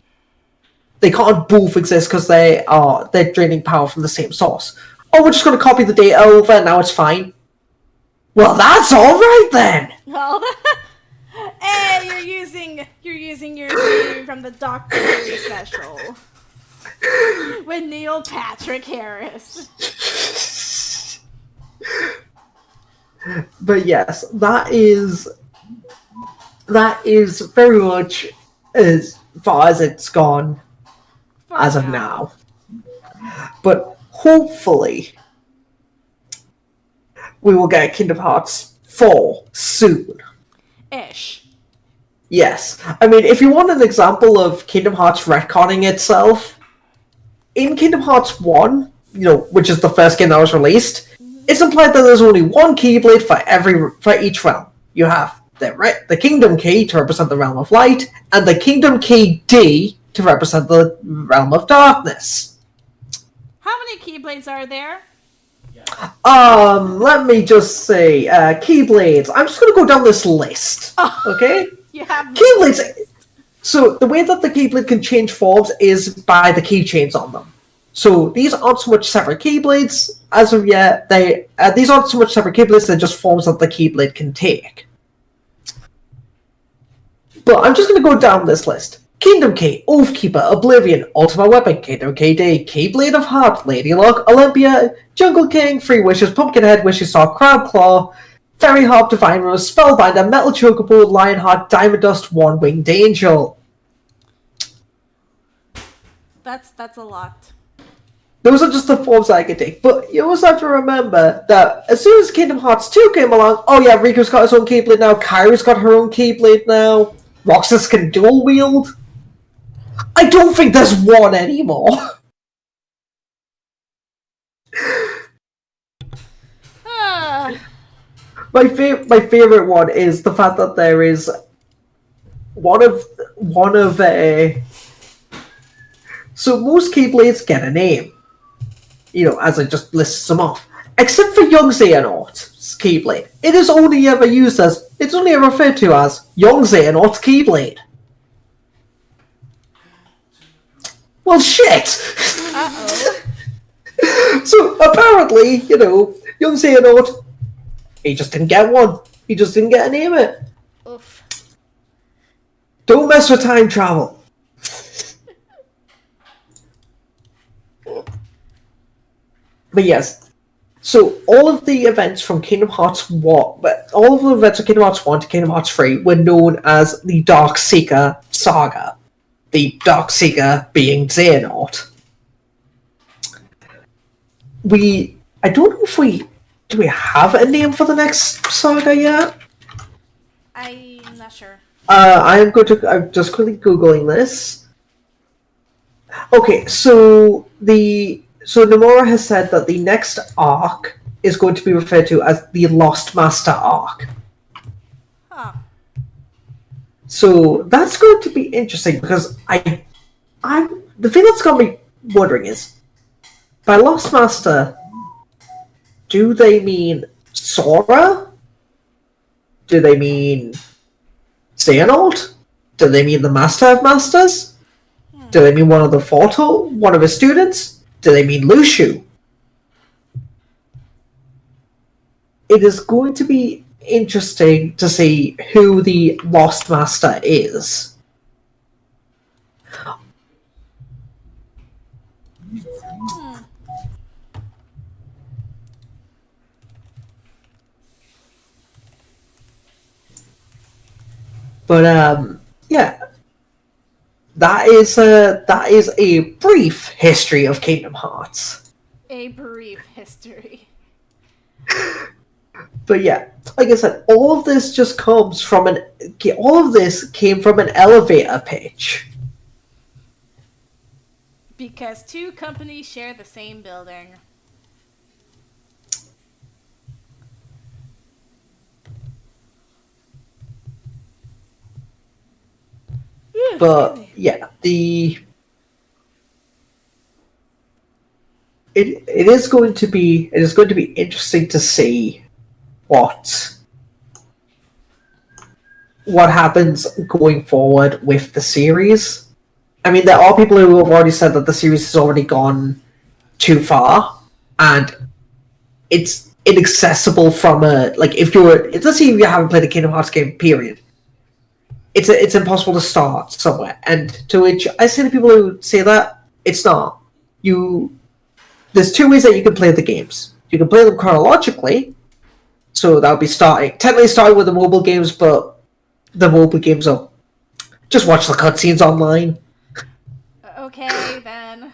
They can't both exist because they're draining power from the same source. Oh, we're just going to copy the data over and now it's fine. Well, that's all right then. Oh. Hey, you're using your theory from the Doctor Who special with Neil Patrick Harris. But yes, that is very much as far as it's gone as of now. But hopefully we will get Kingdom Hearts 4 soon. Ish. Yes. I mean, if you want an example of Kingdom Hearts retconning itself, in Kingdom Hearts 1, which is the first game that was released, it's implied that there's only one Keyblade for each realm. You have the Kingdom Key to represent the Realm of Light, and the Kingdom Key D to represent the Realm of Darkness. How many Keyblades are there? Let me just say, Keyblades. I'm just going to go down this list, okay? You have Keyblades. So the way that the Keyblade can change forms is by the keychains on them. So these aren't so much separate Keyblades as of yet. These aren't so much separate Keyblades. They're just forms that the Keyblade can take. But I'm just going to go down this list. Kingdom Key, Oathkeeper, Oblivion, Ultimate Weapon, Kingdom KD, Keyblade of Heart, Lady Luck, Olympia, Jungle King, Three Wishes, Pumpkinhead, Wishing Star, Crab Claw, Fairy Harp, Divine Rose, Spellbinder, Metal Chocobo, Lionheart, Diamond Dust, One Winged Angel. That's a lot. Those are just the forms I could take, but you also have to remember that as soon as Kingdom Hearts 2 came along, oh yeah, Riku's got his own Keyblade now, Kairu's got her own Keyblade now, Roxas can dual wield. I don't think there's one anymore. My favorite one is the fact that there is one of so most Keyblades get a name, as I just list them off, except for Young Xehanort's Keyblade. It's only ever referred to as Young Xehanort's Keyblade. Well, shit. Uh-oh. So apparently, Young Xehanort, he just didn't get one. He just didn't get a name it. Oof. Don't mess with time travel. But yes, so all of the events from Kingdom Hearts 1, all of the events of Kingdom Hearts 1 to Kingdom Hearts 3 were known as the Dark Seeker Saga. The Dark Seeker being Xehanort. I don't know if do we have a name for the next saga yet? I'm not sure. I'm just quickly Googling this. Okay, so Nomura has said that the next arc is going to be referred to as the Lost Master arc. Huh. So that's going to be interesting because the thing that's got me wondering is, by Lost Master, do they mean Sora? Do they mean Xehanort? Do they mean the Master of Masters? Do they mean one of his students? Do they mean Lushu? It is going to be interesting to see who the Lost Master is. But yeah, that is a brief history of Kingdom Hearts. A brief history. But yeah, like I said, all of this came from an elevator pitch. Because two companies share the same building. But yeah, it is going to be interesting to see what happens going forward with the series. I mean, there are people who have already said that the series has already gone too far, and it's inaccessible from let's say if you haven't played a Kingdom Hearts game, period. It's impossible to start somewhere, and to which I say to people who say that it's not. There's two ways that you can play the games. You can play them chronologically, so that would be technically starting with the mobile games, but the mobile games are just watch the cutscenes online. Okay, then.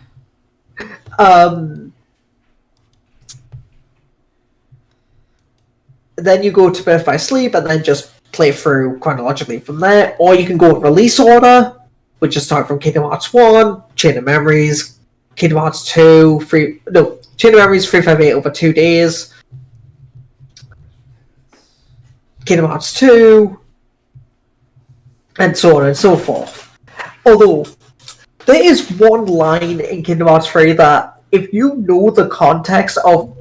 Then you go to Birth by Sleep, and then just play through chronologically from there, or you can go in release order, which is start from Kingdom Hearts 1, Chain of Memories, Kingdom Hearts 2, Chain of Memories 358 over 2 days, Kingdom Hearts 2, and so on and so forth. Although, there is one line in Kingdom Hearts 3 that, if you know the context of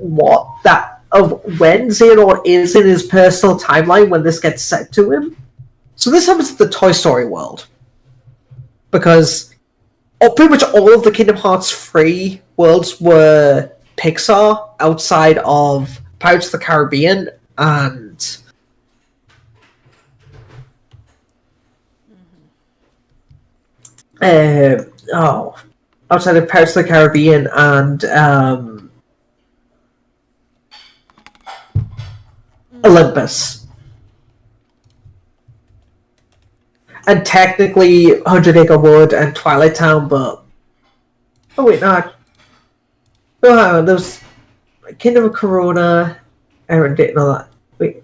when Xehanort is in his personal timeline when this gets said to him. So this happens in the Toy Story world. Because pretty much all of the Kingdom Hearts 3 worlds were Pixar outside of Pirates of the Caribbean and... uh, oh, outside of Pirates of the Caribbean and Olympus. And technically 100 Acre Wood and Twilight Town, but... Oh wait, no. Oh, there's Kingdom of Corona, Arendelle, and all that. Wait,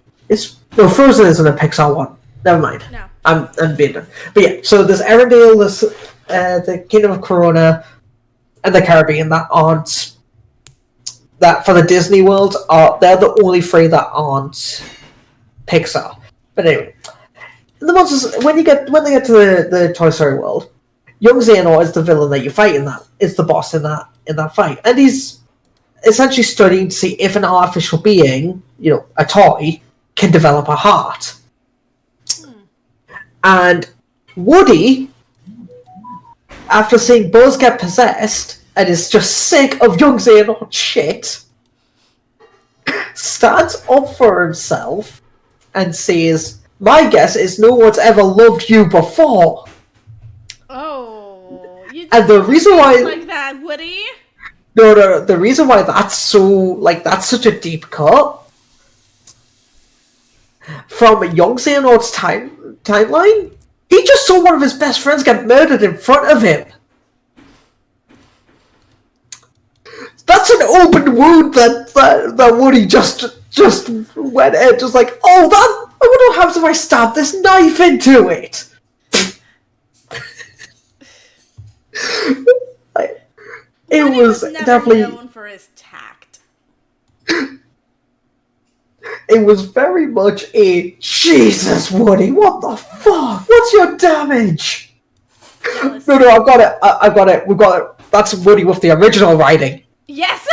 no, Frozen isn't a Pixar one. Never mind. No. I'm being done. But yeah, so there's Arendelle, there's the Kingdom of Corona, and the Caribbean that aren't... That for the Disney world, they're the only three that aren't Pixar. But anyway, the monsters when they get to the Toy Story world, young Xehanort is the villain that you fight in that. Is the boss in that fight, and he's essentially studying to see if an artificial being, a toy, can develop a heart. And Woody, after seeing Buzz get possessed and is just sick of young Xehanort shit, stands up for himself and says, "My guess is no one's ever loved you before." Oh, you and the reason why like that, Woody? No, the reason why that's such a deep cut from young Xehanort's timeline, he just saw one of his best friends get murdered in front of him. That's an open wound that Woody just went in, just like, oh, that, I wonder what happens if I stab this knife into it. It Woody was never definitely known for his tact. It was very much a Jesus, Woody. What the fuck? What's your damage? Jealous. No, I've got it. I've got it. We've got it. That's Woody with the original writing. Yes.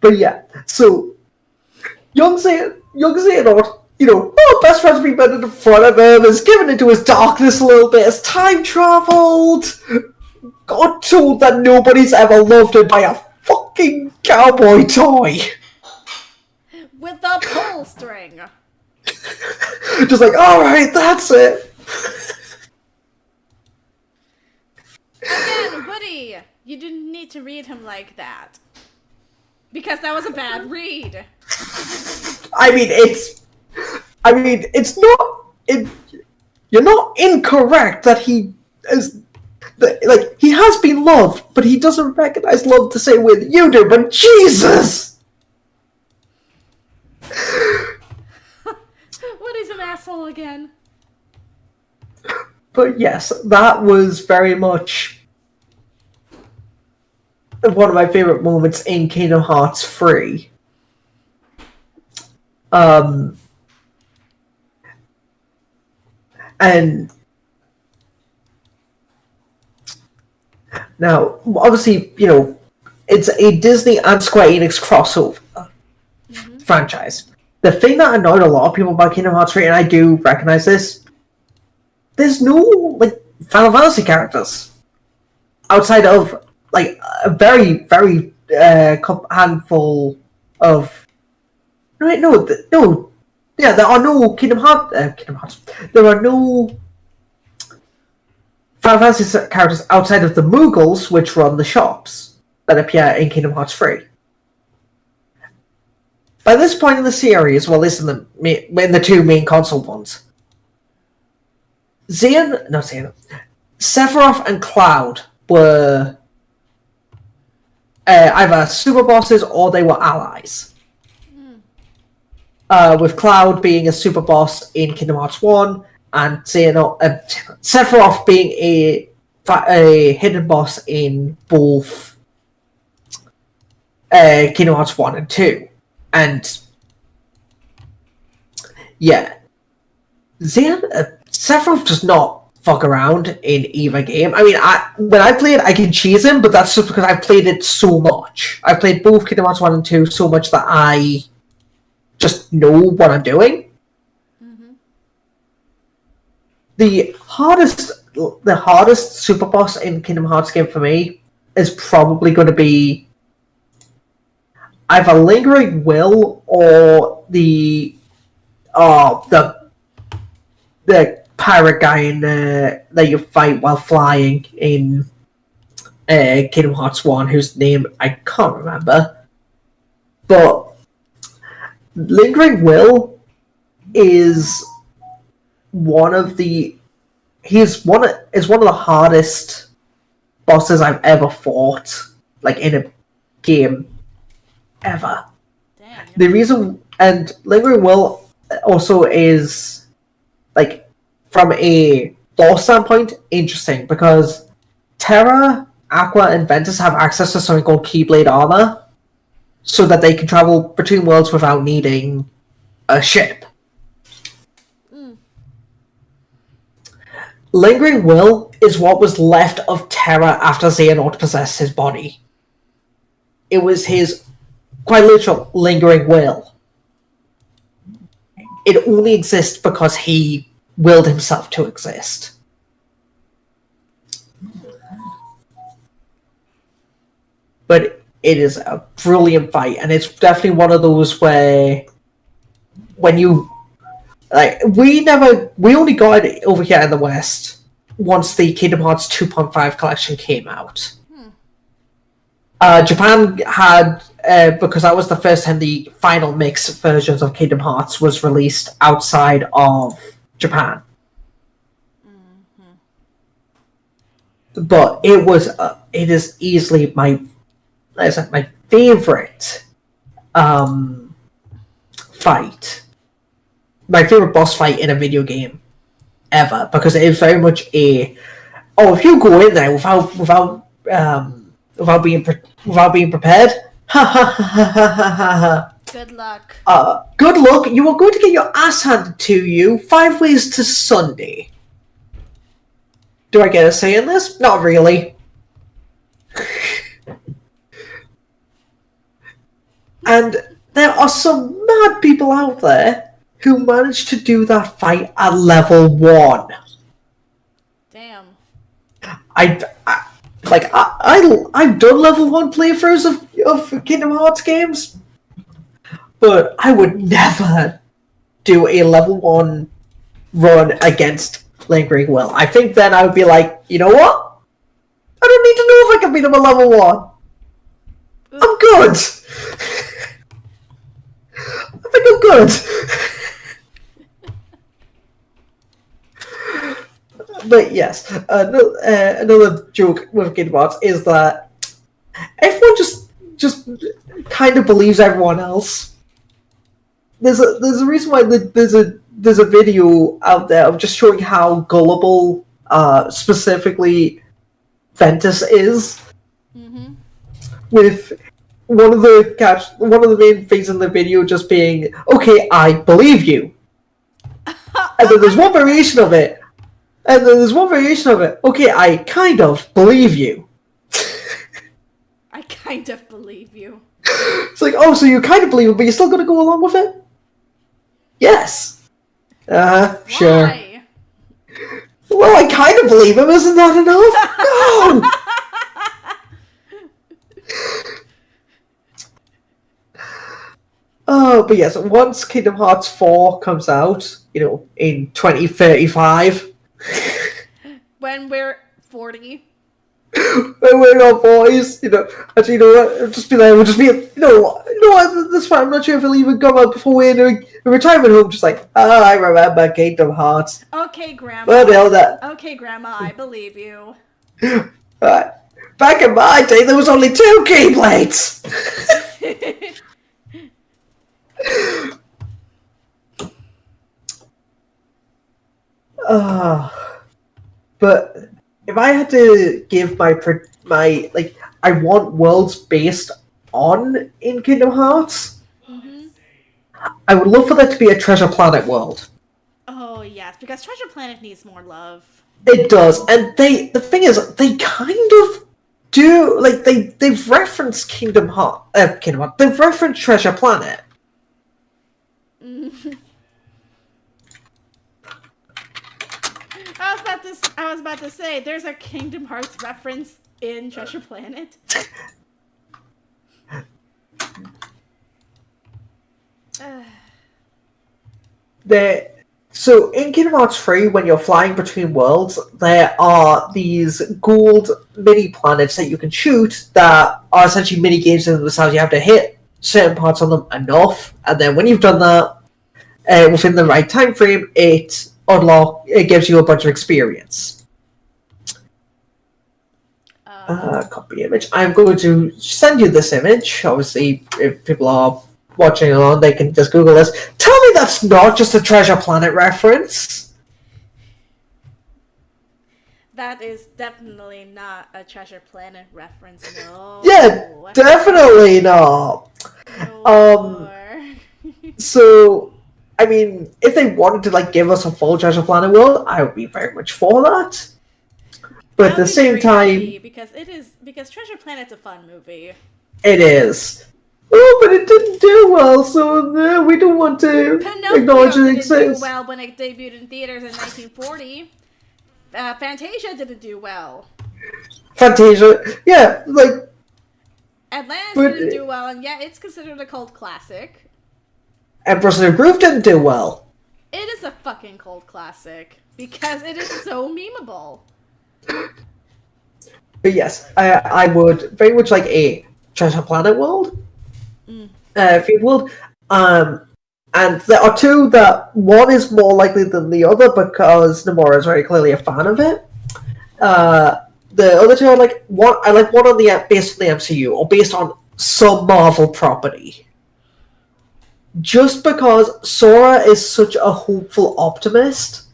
But yeah, so young Xehanort, best friend's been murdered in front of him, is given into his darkness a little bit, has time travelled, got told that nobody's ever loved him by a fucking cowboy toy. With a pull string. Just like, alright, that's it. Again, Woody, you didn't need to read him like that. Because that was a bad read. It's not... You're not incorrect that he is... he has been loved, but he doesn't recognize love the same way that you do, but Jesus! Woody's an asshole again. But yes, that was very much one of my favorite moments in Kingdom Hearts 3. And now, obviously, it's a Disney and Square Enix crossover franchise. The thing that annoyed a lot of people about Kingdom Hearts 3, and I do recognize this, there's no Final Fantasy characters outside of a very, very handful of. There are no Kingdom Hearts. There are no Final Fantasy characters outside of the Moogles, which run the shops that appear in Kingdom Hearts 3. By this point in the series, well, this is in the two main console ones, Sephiroth and Cloud were either super bosses or they were allies. With Cloud being a super boss in Kingdom Hearts 1, and Sephiroth being a hidden boss in both Kingdom Hearts 1 and 2. And yeah, Sephiroth does not fuck around in either game. I mean, when I play it, I can cheese him, but that's just because I've played it so much. I've played both Kingdom Hearts 1 and 2 so much that I just know what I'm doing. Mm-hmm. The hardest super boss in Kingdom Hearts game for me is probably going to be either Lingering Will or the the pirate guy in that you fight while flying in Kingdom Hearts 1, whose name I can't remember. But Lingering Will is one of the one of the hardest bosses I've ever fought, like in a game ever. Dang. The reason, and Lingering Will also is, like, from a lore standpoint, interesting, because Terra, Aqua, and Ventus have access to something called Keyblade Armor, so that they can travel between worlds without needing a ship. Lingering Will is what was left of Terra after Xehanort possessed his body. It was his, quite literal, lingering will. It only exists because he willed himself to exist. But it is a brilliant fight, and it's definitely one of those where, when you, like, we only got it over here in the West once the Kingdom Hearts 2.5 collection came out. Japan had, because that was the first time the final mix versions of Kingdom Hearts was released outside of Japan. But it is easily my favorite fight. My favorite boss fight in a video game ever, because it is very much if you go in there without being prepared, Good luck. Good luck. You are going to get your ass handed to you 5 ways to Sunday. Do I get a say in this? Not really. And there are some mad people out there who managed to do that fight at level 1. Damn. I've done level 1 playthroughs of Kingdom Hearts games, but I would never do a level 1 run against Lingering Will. I think then I would be like, you know what? I don't need to know if I can beat him at level 1. I'm good. I think I'm good. But yes, another joke with Kingdom Hearts is that everyone just kind of believes everyone else. There's a reason why there's a video out there of just showing how gullible specifically Ventus is. Mm-hmm. With one of the main things in the video just being, okay, I believe you. And then there's one variation of it. Okay, I kind of believe you. I kind of believe you. It's like, oh, so you kind of believe it, but you're still going to go along with it? Yes. Sure. Why? Well, I kind of believe him. Isn't that enough? No! Oh, but yes, once Kingdom Hearts 4 comes out, in 2035... when we're 40. When we're not boys, actually, what? We'll just be, what, this part, I'm not sure if it'll even come out before we're in a retirement home, just like, I remember Kingdom Hearts. Okay, Grandma. Well, Okay, Grandma, I believe you. Back in my day, there was only 2 Keyblades! But if I had to give my I want worlds based on in Kingdom Hearts, I would love for there to be a Treasure Planet world. Oh yes, because Treasure Planet needs more love. It does, and the thing is, they kind of do, like, they've referenced Kingdom Hearts, they've referenced Treasure Planet. I was about to say, there's a Kingdom Hearts reference in Treasure Planet. So in Kingdom Hearts 3, when you're flying between worlds, there are these gold mini planets that you can shoot that are essentially mini games in themselves. You have to hit certain parts on them enough, and then when you've done that within the right time frame, it gives you a bunch of experience. Copy image. I'm going to send you this image. Obviously, if people are watching along, they can just Google this. Tell me that's not just a Treasure Planet reference. That is definitely not a Treasure Planet reference, no. Yeah, definitely not. No. So, I mean, if they wanted to like give us a full Treasure Planet world, I would be very much for that. But at the same time, because Treasure Planet's a fun movie. It is. Oh, but it didn't do well, so we don't want to acknowledge it exists. Didn't do well when it debuted in theaters in 1940. Fantasia didn't do well. Fantasia, yeah, like Atlantis didn't do well, and yeah, it's considered a cult classic. Empress New Groove didn't do well. It is a fucking cult classic because it is so memeable. But yes, I would very much like a Treasure Planet world. Field world. And there are two that one is more likely than the other because Nomura is very clearly a fan of it. The other two I like one on the based on the MCU or based on some Marvel property. Just because Sora is such a hopeful optimist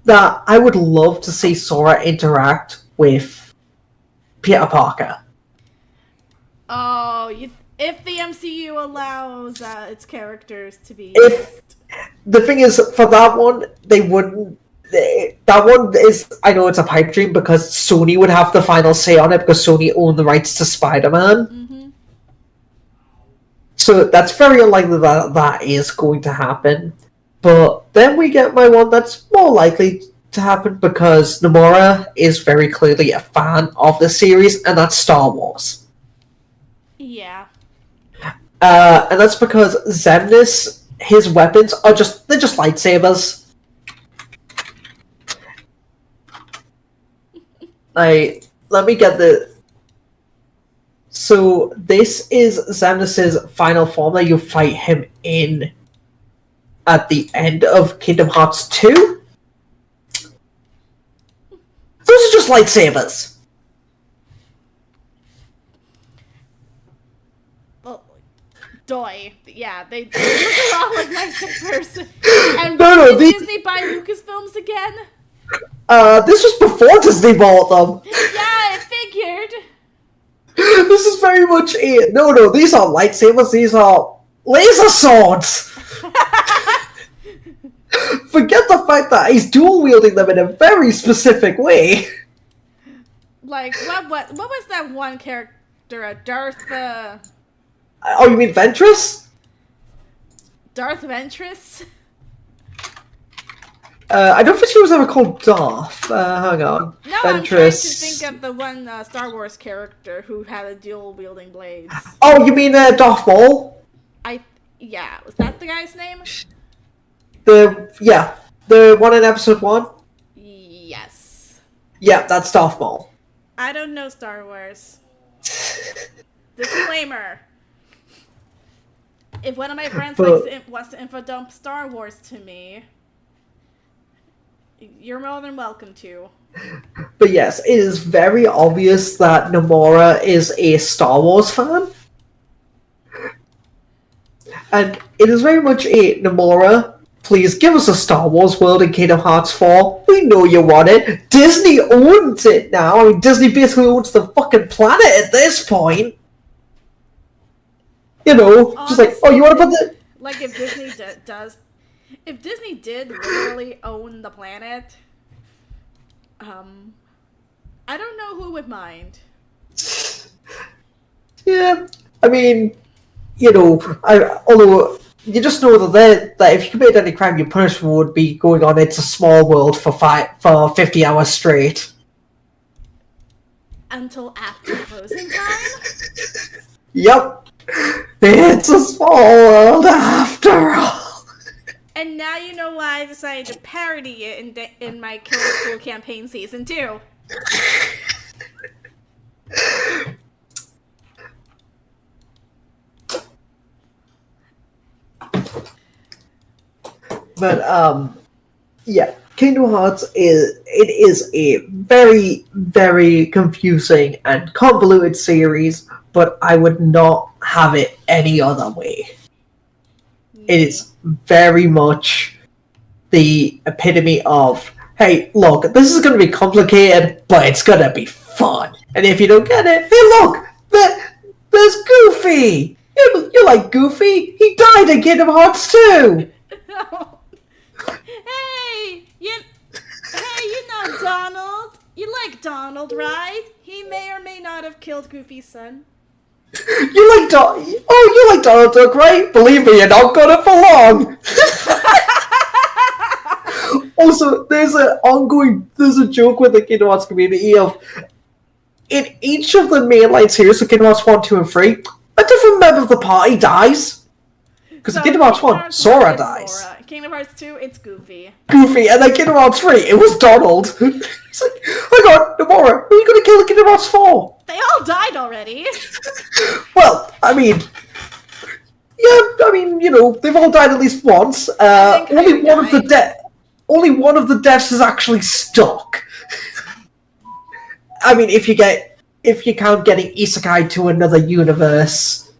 that I would love to see Sora interact with Peter Parker. Oh, if the MCU allows its characters to be The thing is, for that one, they wouldn't. That one is, I know it's a pipe dream because Sony would have the final say on it because Sony owned the rights to Spider-Man. So that's very unlikely that is going to happen. But then we get my one that's more likely to happen because Nomura is very clearly a fan of the series, and that's Star Wars. Yeah. And that's because Xemnas, his weapons they're just lightsabers. Let me get the... So this is Xemnas' final form that you fight him in at the end of Kingdom Hearts 2. Those are just lightsabers. Well, doy. Yeah, they look a lot like lightsabers. And did Disney buy Lucasfilms again? This was before Disney bought them. Yeah, I figured. This is very much it. No, these are lightsabers. These are laser swords. Forget the fact that he's dual wielding them in a very specific way. Like what was that one character? Darth. Oh, you mean Ventress? Darth Ventress. I don't think she was ever called Darth. Hang on. No, Ventress. I'm trying to think of the one Star Wars character who had a dual wielding blades. Oh, you mean Darth Maul? Yeah, was that the guy's name? The one in episode 1? Yes. Yeah, that's Darth Maul. I don't know Star Wars. Disclaimer. If one of my friends wants to infodump Star Wars to me, you're more than welcome to. But yes, it is very obvious that Nomura is a Star Wars fan. And it is very much a Nomura, please give us a Star Wars world in Kingdom Hearts 4. We know you want it. Disney owns it now. I mean, Disney basically owns the fucking planet at this point. You know, honestly, just like, oh, you want to put the... Like, if Disney if Disney did literally own the planet, I don't know who would mind. Yeah, I mean, you know, although you just know that if you committed any crime, your punishment would be going on It's a Small World for 50 hours straight. Until after closing time? Yep. It's a small world after all. Now you know why I decided to parody it in my Killer School campaign season 2. But yeah, Kingdom Hearts is a very, very confusing and convoluted series, but I would not have it any other way. It is very much the epitome of, hey, look, this is going to be complicated, but it's going to be fun. And if you don't get it, hey, look, there's Goofy. You like Goofy? He died in Kingdom Hearts 2. Hey, you know Donald. You like Donald, right? He may or may not have killed Goofy's son. You like you like Donald Duck, right? Believe me, you're not gonna for long. Also, there's a joke with the Kingdom Hearts community of, in each of the mainline series, so Kingdom Hearts 1, 2, and 3, a different member of the party dies. Because in Kingdom Hearts 1, Sora dies. Sora. Kingdom Hearts 2, it's Goofy. Goofy, and then Kingdom Hearts 3, it was Donald. It's like, hang on, Nomura, who are you gonna kill in Kingdom Hearts 4? They all died already. Well, I mean, you know, they've all died at least once. Only one of the deaths is actually stuck. I mean, if you count getting isekai to another universe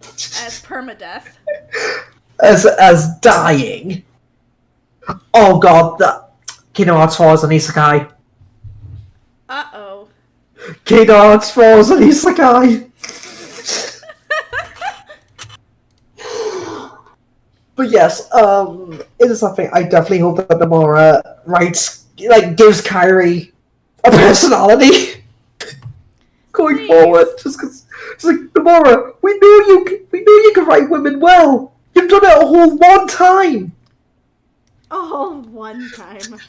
as permadeath, as dying. Oh god, that Kingdom Hearts 4 is an isekai. Uh-oh. Kingdom Hearts 4 is an isekai. But yes, it is something I definitely hope that Nomura gives Kairi a personality going forward. Just because it's like, Nomura, we knew you could write women well. You've done it a whole one time. A whole one time.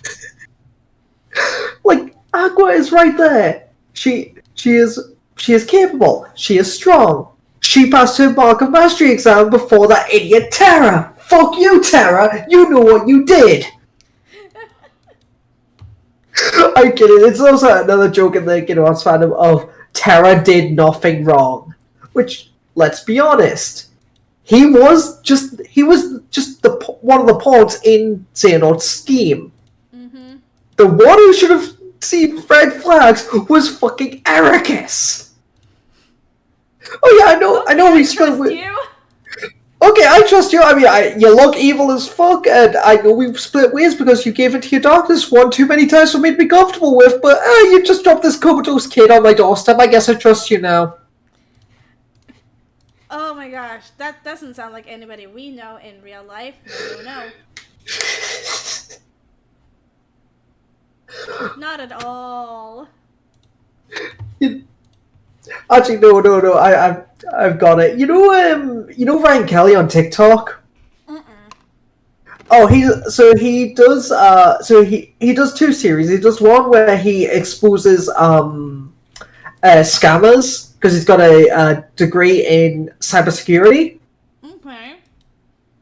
Like, Aqua is right there. She is capable. She is strong. She passed her Mark of Mastery exam before that idiot Terra. Fuck you, Terra! You know what you did! I'm kidding, it's also another joke in the Kingdom Hearts fandom of Terra did nothing wrong. Which, let's be honest, he was just one of the pawns in Xehanort's scheme. Mm-hmm. The one who should have seen red flags was fucking Ericus! Oh yeah, I know we spent with... you? Okay, I trust you. I mean, you look evil as fuck, and I know we've split ways because you gave it to your darkness one too many times for me to be comfortable with, but you just dropped this comatose kid on my doorstep. I guess I trust you now. Oh my gosh, that doesn't sound like anybody we know in real life. No. Not at all. Actually, no. I've got it. You know Ryan Kelly on TikTok. Oh, he does two series. He does one where he exposes scammers because he's got a degree in cybersecurity. Okay.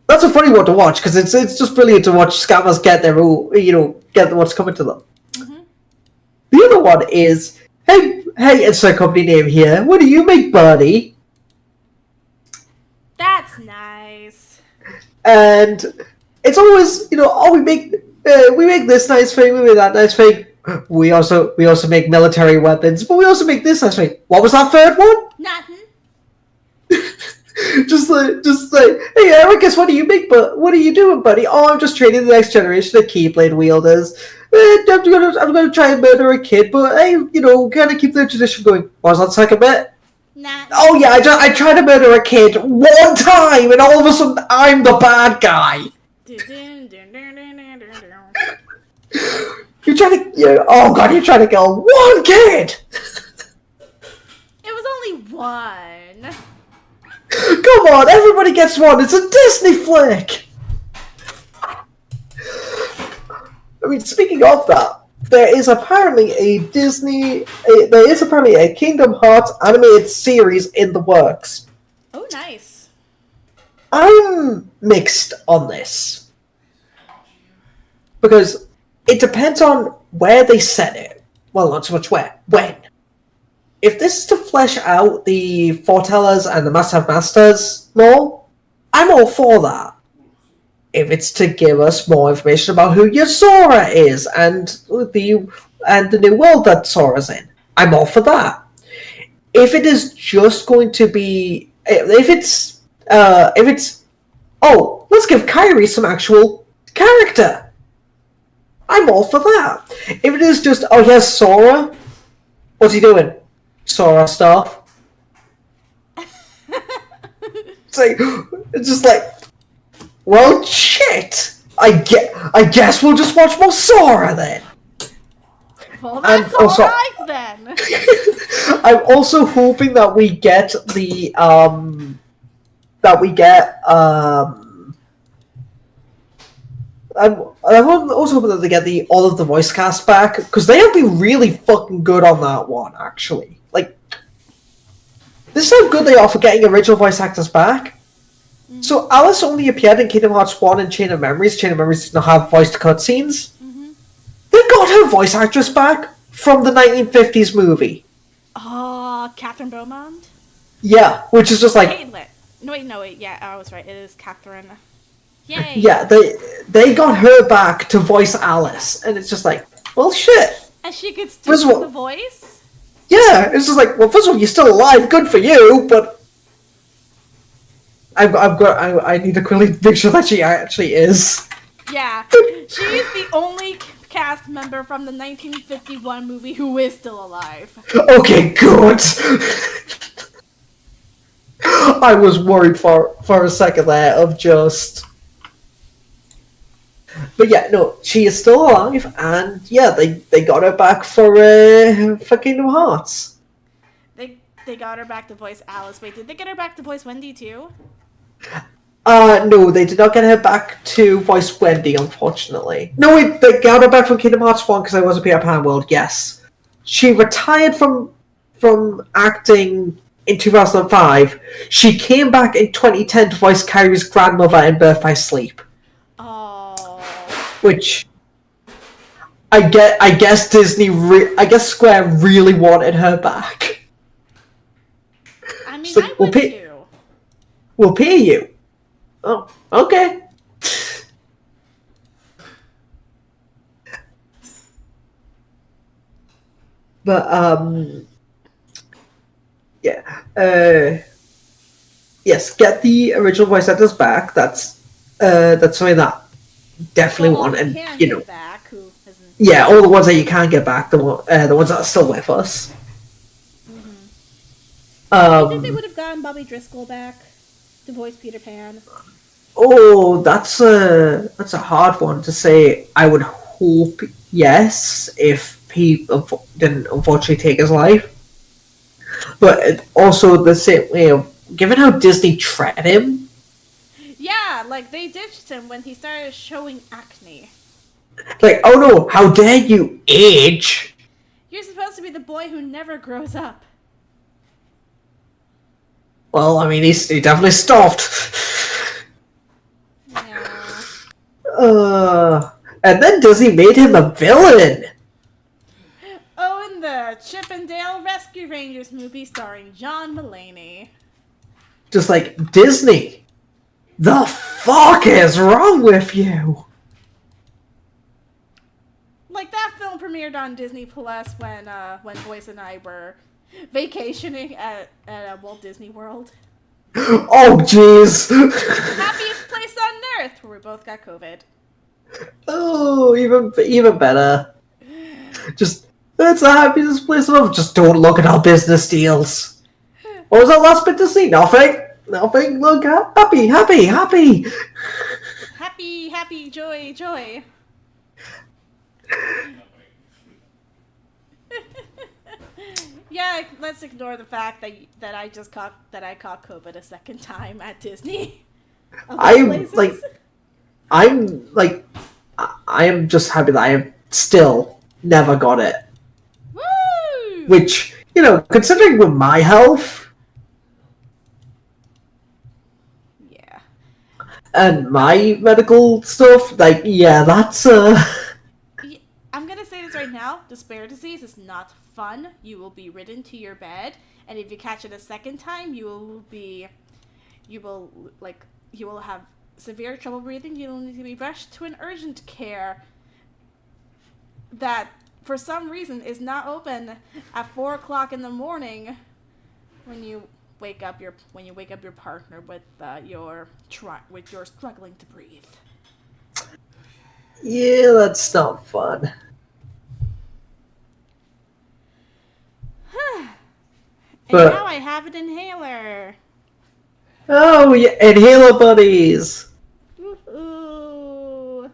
That's a funny one to watch because it's just brilliant to watch scammers get get what's coming to them. Mm-hmm. The other one is, hey, it's a company name here. What do you make, buddy? That's nice. And it's always, we make this nice thing, we make that nice thing. We also make military weapons, but we also make this nice thing. What was that third one? Nothing. just like, hey Ericus, what do you make? But what are you doing, buddy? Oh, I'm just training the next generation of Keyblade wielders. I'm gonna try and murder a kid, but hey, kind of keep the tradition going. What was that second bit? Nothing. Oh yeah, I tried to murder a kid one time, and all of a sudden I'm the bad guy. You're trying to kill one kid! It was only one. Come on, everybody gets one. It's a Disney flick. I mean, speaking of that, there is apparently a Kingdom Hearts animated series in the works. Oh, nice. I'm mixed on this. because it depends on where they set it. Well, not so much where, when. If this is to flesh out the foretellers and the Master of Masters lore, I'm all for that. If it's to give us more information about who your Sora is and the new world that Sora's in, I'm all for that. If it is just going to be, if it's, oh, let's give Kairi some actual character, I'm all for that. If it is just, oh, here's Sora, what's he doing? Sora stuff. It's just like, well, shit. I guess we'll just watch more Sora then. Well, that's alright then. I'm also hoping that we get the I'm also hoping that they get all of the voice cast back, because they have been really fucking good on that one, actually. Like, this is how good they are for getting original voice actors back. Mm-hmm. So Alice only appeared in Kingdom Hearts 1 and Chain of Memories. Chain of Memories did not have voiced cutscenes. Mm-hmm. They got her voice actress back from the 1950s movie. Catherine Beaumont? Yeah, which is just like... Caitlin. No, wait, yeah, I was right. It is Catherine. Yay! Yeah, they got her back to voice Alice, and it's just like, well, shit. And she could still do the voice? Yeah, it's just like, well, first of all, you're still alive, good for you, but I need to quickly make sure that she actually is. Yeah, she's the only cast member from the 1951 movie who is still alive. Okay, good. I was worried for a second there of just... But yeah, no, she is still alive, and yeah, they got her back for Kingdom Hearts. They got her back to voice Alice. Wait, did they get her back to voice Wendy too? No, they did not get her back to voice Wendy, unfortunately. No, wait, they got her back from Kingdom Hearts 1 because I was a Peter Pan World, yes. She retired from acting in 2005. She came back in 2010 to voice Kairi's grandmother in Birth by Sleep. Which I guess Square really wanted her back. I mean, like, we'll pay you. Oh, okay. But yeah. Yes, get the original voice actors back. That's something that definitely want, and you know, back, yeah, all the ones that you can't get back, the ones that are still with us. I think they would have gotten Bobby Driscoll back to voice Peter Pan. Oh, that's a hard one to say. I would hope yes, if he didn't unfortunately take his life. But also the same way of, given how Disney treated him. Yeah, like they ditched him when he started showing acne. Like, oh no, how dare you age? You're supposed to be the boy who never grows up. Well, I mean, he definitely stopped. Yeah. And then Disney made him a villain. Oh, in the Chip and Dale Rescue Rangers movie starring John Mulaney. Just like, Disney, the fuck is wrong with you? Like, that film premiered on Disney Plus when Boyce and I were vacationing at Walt Disney World. Oh, jeez. Happiest place on earth, where we both got COVID. Oh, even better. Just, it's the happiest place on earth. Just don't look at our business deals. What was that last bit to see? Nothing. Look, happy. Happy, joy. Yeah, let's ignore the fact that I caught COVID a second time at Disney. I am just happy that I have still never got it. Woo! Which, you know, considering with my health. Yeah. and my medical stuff, like, yeah, that's I'm gonna say this right now. Despair disease is not fun. You will be ridden to your bed, and if you catch it a second time, you will have severe trouble breathing. You will need to be rushed to an urgent care that, for some reason, is not open at 4 o'clock in the morning when you wake up your partner with you're struggling to breathe. yeah, that's not fun. And But now I have an inhaler. oh yeah, inhaler buddies. Ooh.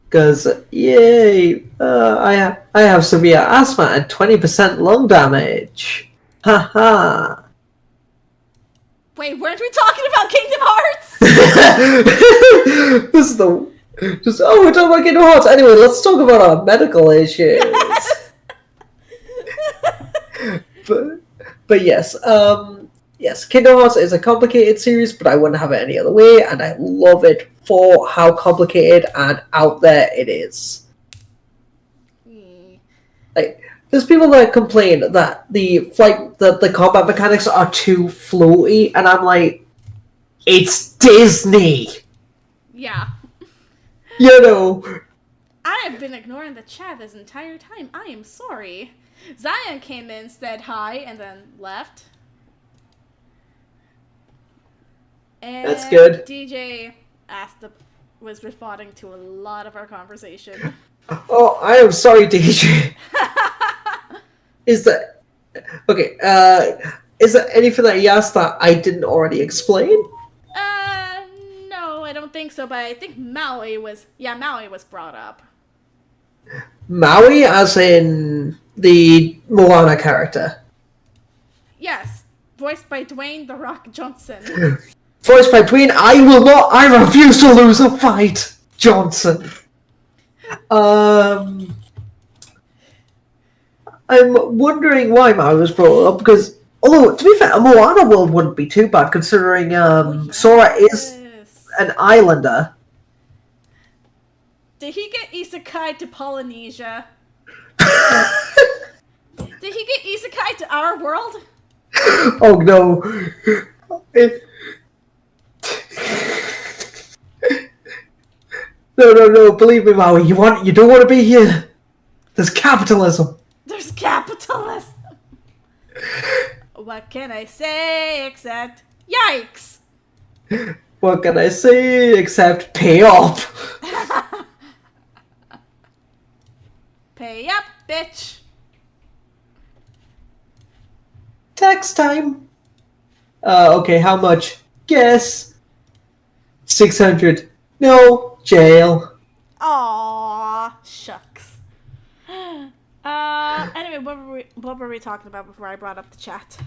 Because yay, I have severe asthma and 20% lung damage. Haha. Wait, weren't we talking about Kingdom Hearts? This is the just we're talking about Kingdom Hearts. Anyway, let's talk about our medical issues. Yes. but yes, yes, Kingdom Hearts is a complicated series, but I wouldn't have it any other way, and I love it for how complicated and out there it is. Like, there's people that complain that the combat mechanics are too floaty, and I'm like, it's Disney. Yeah. You know. I have been ignoring the chat this entire time. I am sorry. Zion came in, said hi, and then left. And That's good. DJ was responding to a lot of our conversation. Oh, I am sorry, DJ. Is there anything that he asked that I didn't already explain? No, I don't think so, but I think Maui was brought up. Maui, as in the Moana character. Yes, voiced by Dwayne "The Rock" Johnson. Voiced by Dwayne, I refuse to lose a fight, Johnson. I'm wondering why Maui was brought up, because, although, to be fair, a Moana world wouldn't be too bad, considering Sora is an islander. Did he get isekai to Polynesia? Did he get isekai to our world? Oh no. No, believe me, Maui, you don't want to be here. There's capitalism. There's capitalism. What can I say except yikes? What can I say except pay up? Pay up, bitch. Tax time. Okay, how much? Guess. 600. No, jail. Aww, shucks. Anyway, what were we talking about before I brought up the chat?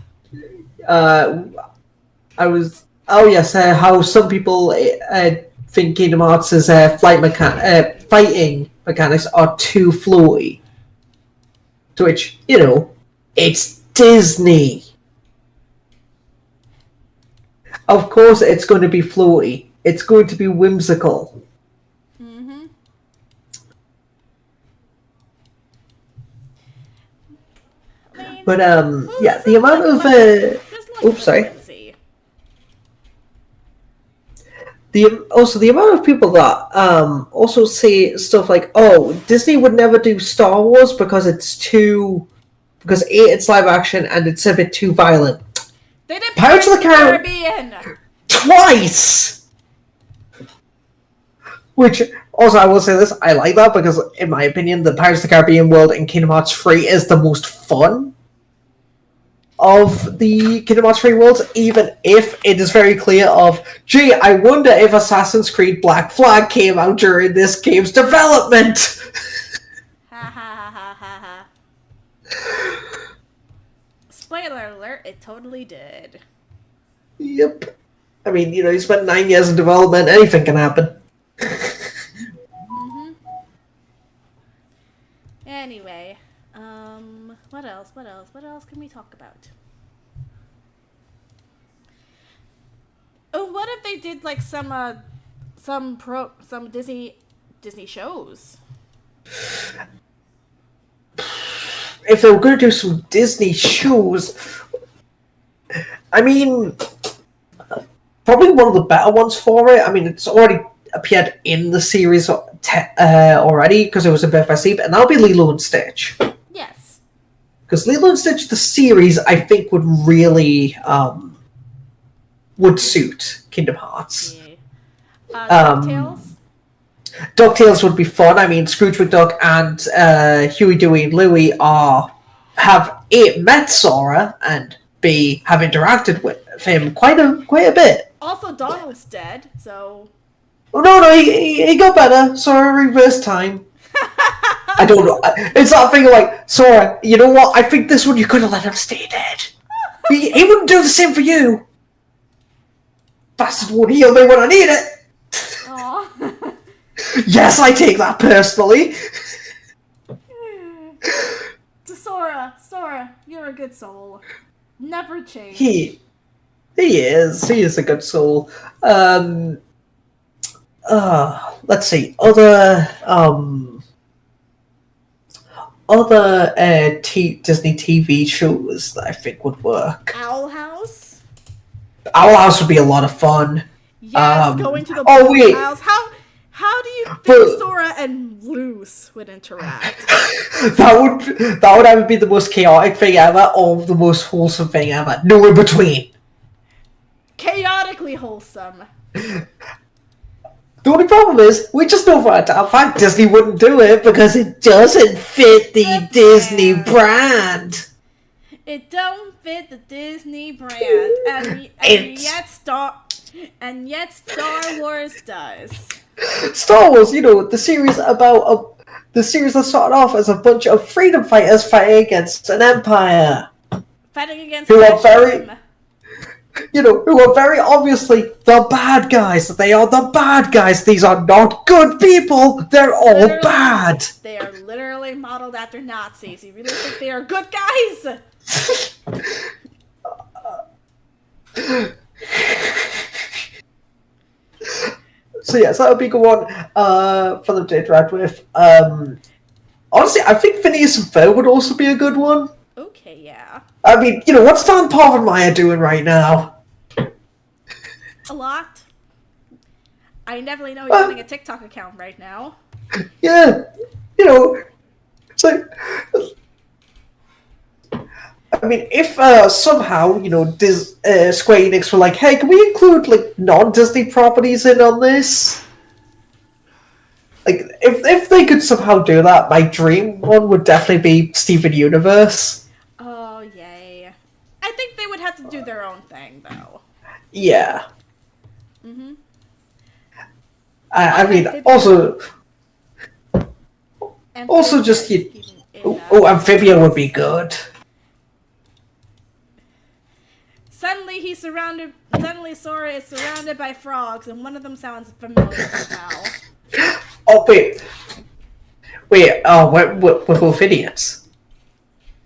How some people think Kingdom Hearts' fighting mechanics are too floaty. To which, it's Disney. Of course it's going to be floaty. It's going to be whimsical. Mm-hmm. But, yeah, the amount of... oops, sorry. The amount of people that also say stuff like, "Oh, Disney would never do Star Wars because it's live action and it's a bit too violent." They did Pirates of the Caribbean twice. Which also, I will say this: I like that because, in my opinion, the Pirates of the Caribbean world in Kingdom Hearts 3 is the most fun of the Kingdom Hearts 3 worlds, even if it is very clear of, gee, I wonder if Assassin's Creed Black Flag came out during this game's development. Ha ha ha ha ha. Spoiler alert, it totally did. Yep. I mean, you spent 9 years in development, anything can happen. Mm-hmm. Anyway, what else can we talk about? Oh, what if they did like some Disney shows. If they were going to do some Disney shows, I mean, probably one of the better ones for it. I mean, it's already appeared in the series already because it was a Birth by Sleep, and that'll be Lilo and Stitch. Yes. Because Lilo and Stitch, the series, I think would really would suit Kingdom Hearts. Yeah. DuckTales? DuckTales would be fun. I mean, Scrooge McDuck and Huey, Dewey, and Louie have A, met Sora, and B, have interacted with him quite a bit. Also, Donald's dead, so... Oh, no, he got better. Sora reversed time. I don't know. It's that thing like, Sora, you know what? I think this one you could have let him stay dead. He wouldn't do the same for you. Bastard won't heal me when I need it. Aww. Yes, I take that personally. To Sora, you're a good soul. Never change. He is. He is a good soul. Let's see. Other Disney TV shows that I think would work. Owl House? Owl House would be a lot of fun. Yes, going to the house. How do you think Sora and Luce would interact? that would either be the most chaotic thing ever or the most wholesome thing ever. No in between. Chaotically wholesome. The only problem is, we just know for a fact Disney wouldn't do it because it doesn't fit the Disney brand. It don't fit the Disney brand, and yet Star Wars does. Star Wars, the series the series that started off as a bunch of freedom fighters fighting against an empire. Fighting against who are very obviously the bad guys. They are the bad guys. These are not good people. They're all bad. They are literally modeled after Nazis. You really think they are good guys? So yes, that would be a good one for them to interact with. Honestly, I think Phineas and Ferb would also be a good one. Okay, yeah. I mean, what's Dan Povenmire doing right now? A lot. I definitely know he's running a TikTok account right now. Yeah, it's like, I mean, if somehow, Square Enix were like, hey, can we include, like, non-Disney properties in on this? Like, if they could somehow do that, my dream one would definitely be Steven Universe. Oh, yay. I think they would have to do their own thing, though. Yeah. Mm-hmm. I mean, also just, Amphibia would be good. Suddenly Sora is surrounded by frogs, and one of them sounds familiar somehow. Oh, wait, we're both idiots.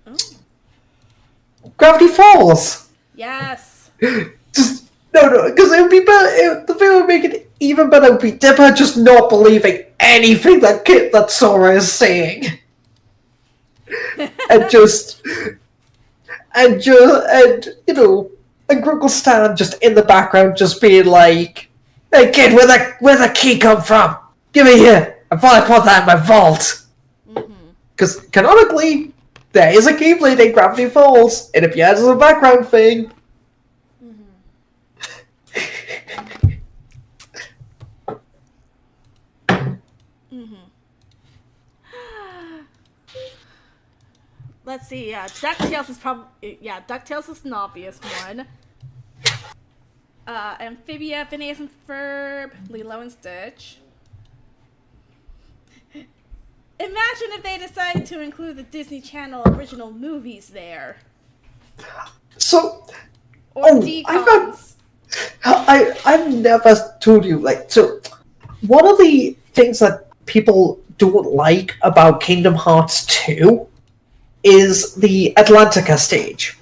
Oh. Gravity Falls! Yes! Just, no, because it would be better, the thing would make it even better would be Dipper just not believing anything that Sora is saying. and Grunkle Stan just in the background just being like, hey kid, where'd the key come from? Give me here. I probably put that in my vault. Because canonically, there is a Keyblade in Gravity Falls. It appears as a background thing. Let's see, DuckTales is DuckTales is an obvious one. Amphibia, Phineas and Ferb, Lilo and Stitch. Imagine if they decided to include the Disney Channel original movies there. So, Decons. I've never told you, so one of the things that people don't like about Kingdom Hearts 2 is the Atlantica stage.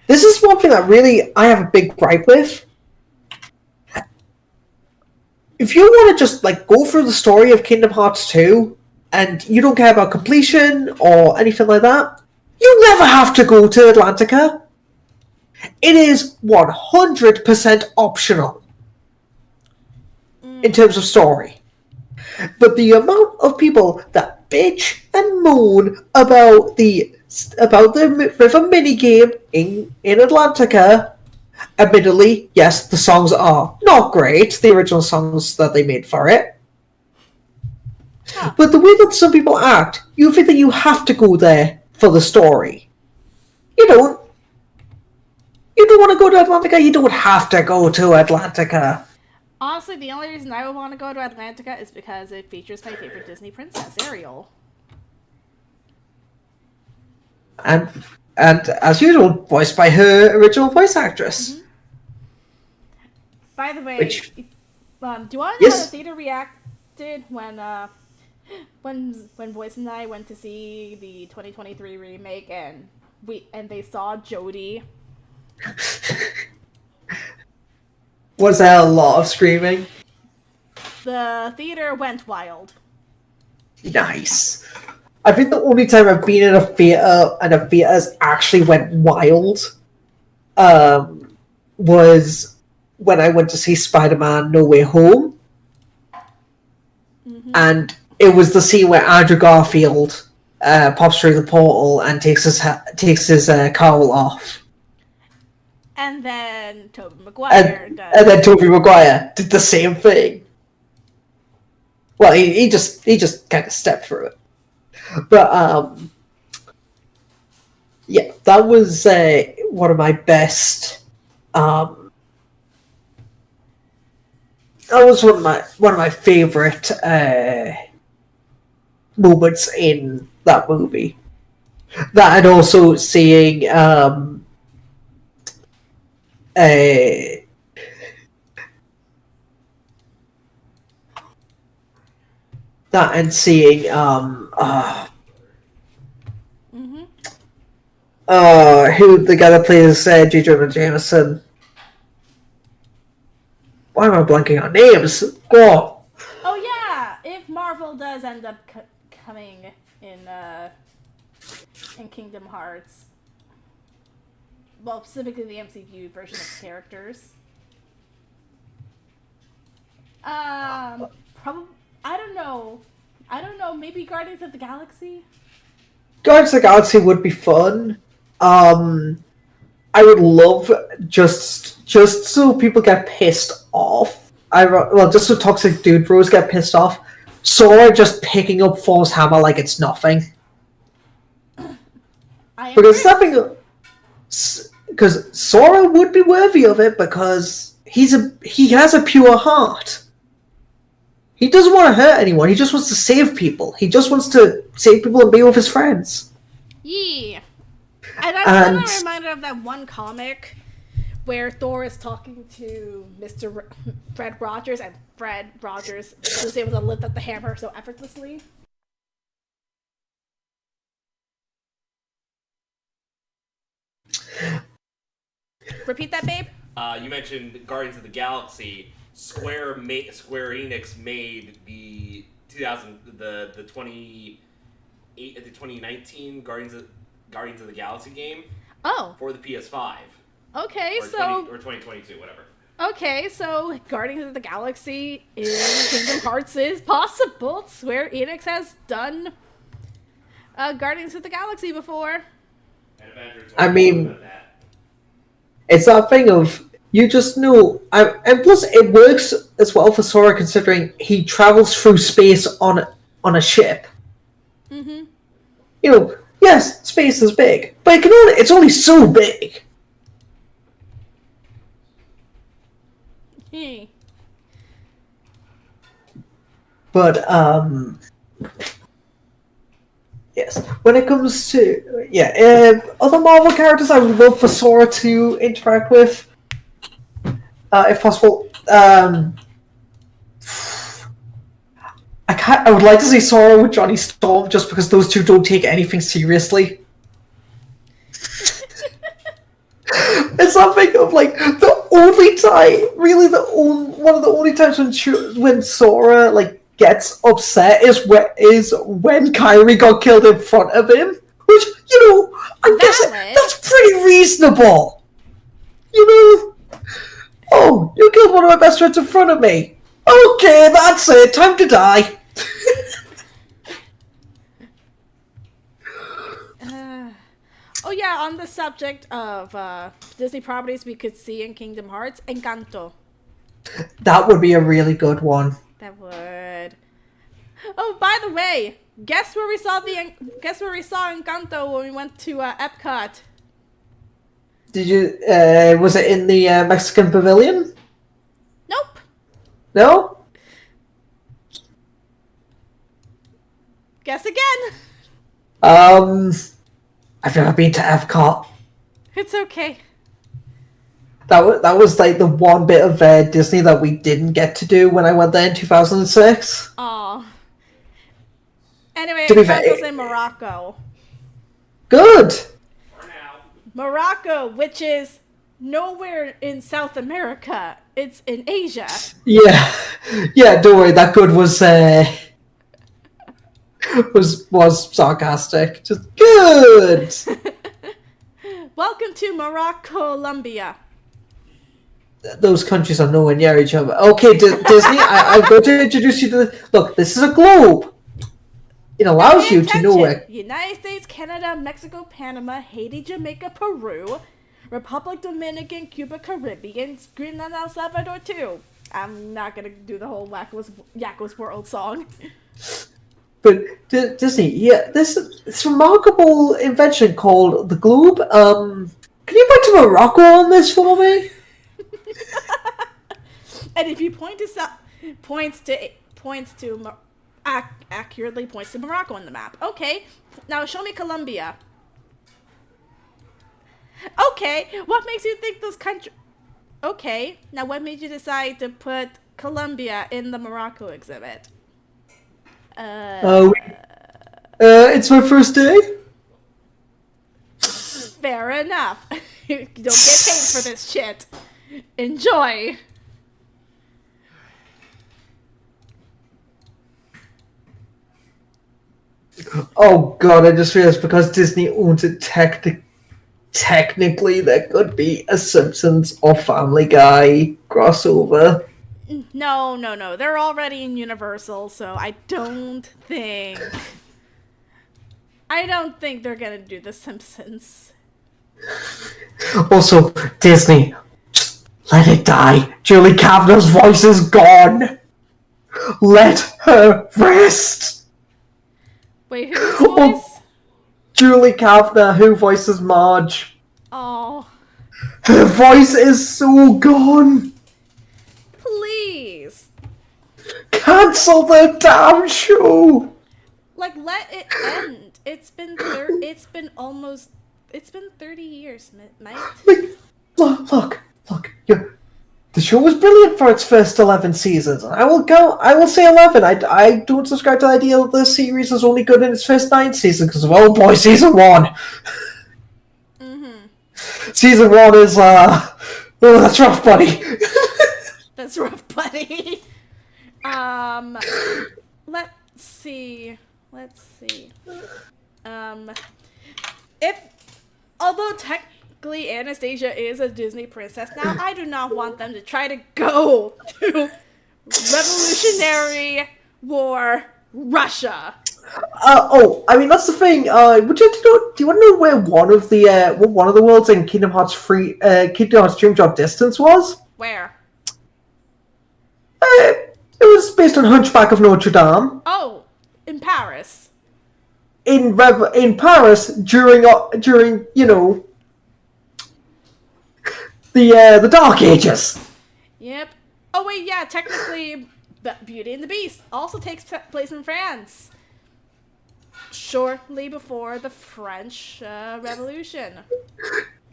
This is one thing that really I have a big gripe with. if you want to just like go through the story of Kingdom Hearts 2 and you don't care about completion or anything like that, you never have to go to Atlantica. It is 100% optional in terms of story. But the amount of people that bitch and moan about the river minigame in Atlantica, admittedly, yes, the songs are not great, the original songs that they made for it. Huh. But the way that some people act, you think that you have to go there for the story. You don't. You don't want to go to Atlantica, you don't have to go to Atlantica. Honestly, the only reason I would want to go to Atlantica is because it features my favorite Disney princess, Ariel. And as usual, voiced by her original voice actress. Mm-hmm. By the way, Which, do you want to know yes. how the theater reacted when Voice and I went to see the 2023 remake and they saw Jodie? Was there a lot of screaming? The theater went wild. Nice. I think the only time I've been in a theater and a theater has actually went wild was when I went to see Spider-Man No Way Home. Mm-hmm. And it was the scene where Andrew Garfield pops through the portal and takes his cowl off. And then Tobey Maguire does. And then Tobey Maguire did the same thing. Well, he just kind of stepped through it. But yeah, that was one of my best. That was one of my favorite moments in that movie. That and also seeing who the guy that plays J. Jonah Jameson. Why am I blanking on names? Go. Oh yeah, if Marvel does end up coming in Kingdom Hearts, well, specifically the MCU version of characters. Probably. I don't know. Maybe Guardians of the Galaxy. Guardians of the Galaxy would be fun. I would love just so people get pissed off. Just so toxic dude bros get pissed off. Sora just picking up Thor's hammer like it's nothing. Because Sora would be worthy of it because he has a pure heart. He doesn't want to hurt anyone. He just wants to save people. He just wants to save people and be with his friends. Yeah. And I'm still reminded of that one comic where Thor is talking to Mr. Fred Rogers, and Fred Rogers was able to lift up the hammer so effortlessly. Repeat that, babe. You mentioned Guardians of the Galaxy. Square Enix made the 2019 Guardians of the Galaxy game. Oh. For the PS5. Okay, or so 2022, whatever. Okay, so Guardians of the Galaxy in Kingdom Hearts is possible. Square Enix has done Guardians of the Galaxy before. And Avengers. I mean, it's that thing of you just know, and plus it works as well for Sora considering he travels through space on a ship. Mm-hmm. You know, yes, space is big, but it's only so big. Hey. But yes, when it comes to other Marvel characters, I would love for Sora to interact with, if possible. I would like to see Sora with Johnny Storm just because those two don't take anything seriously. It's something of like the only time, really the one of the only times when Sora like gets upset is when Kyrie got killed in front of him, which I'm guessing that's pretty reasonable. Oh, you killed one of my best friends in front of me. Okay, that's it. Time to die. Oh yeah, on the subject of Disney properties we could see in Kingdom Hearts, Encanto. That would be a really good one. That would. Oh, by the way, guess where we saw Encanto when we went to Epcot? Did you? Was it in the Mexican Pavilion? Nope. No. Guess again. I've never been to Epcot. It's okay. That was like the one bit of Disney that we didn't get to do when I went there in 2006. Aw. Anyway, Encanto's was in Morocco. Good. Morocco, which is nowhere in South America. It's in Asia. Yeah. Don't worry. That good was sarcastic. Just good. Welcome to Morocco, Colombia. Those countries are nowhere near each other. Okay, Disney, I'm going to introduce you to Look, this is a globe. It allows you to know where... United States, Canada, Mexico, Panama, Haiti, Jamaica, Peru, Republic Dominican, Cuba, Caribbean, Greenland, El Salvador, too. I'm not going to do the whole Yakos World song. But Disney, yeah, this remarkable invention called the globe. Can you point to Morocco on this for me? And if you accurately points to Morocco on the map. Okay, now show me Colombia. Okay, what makes you think those countries... Okay, now what made you decide to put Colombia in the Morocco exhibit? It's my first day. Fair enough. You don't get paid for this shit. Enjoy. Oh god, I just realized because Disney owns it, technically there could be a Simpsons or Family Guy crossover. No. They're already in Universal, so I don't think they're gonna do The Simpsons. Also, Disney, just let it die. Julie Kavanaugh's voice is gone. Let her rest. Wait, whose voice? Julie Kavanaugh, who voices Marge. Oh. Her voice is so gone. Please. Cancel the damn show. Like, let it end. It's been 30 years, mate. Look. The show was brilliant for its first 11 seasons. I will say 11. I don't subscribe to the idea that the series is only good in its first 9 seasons because of, oh boy, season 1. Mm-hmm. Season 1 is, oh, that's rough, buddy. That's rough, buddy. Let's see. Although technically Anastasia is a Disney princess now, I do not want them to try to go to Revolutionary War Russia. I mean that's the thing. Do you want to know where one of the worlds in Kingdom Hearts Dream Drop Distance was? Where? It was based on Hunchback of Notre Dame. Oh, in Paris. In Paris during the Dark Ages. Yep. Oh wait, yeah. Technically, Beauty and the Beast also takes place in France, shortly before the French Revolution.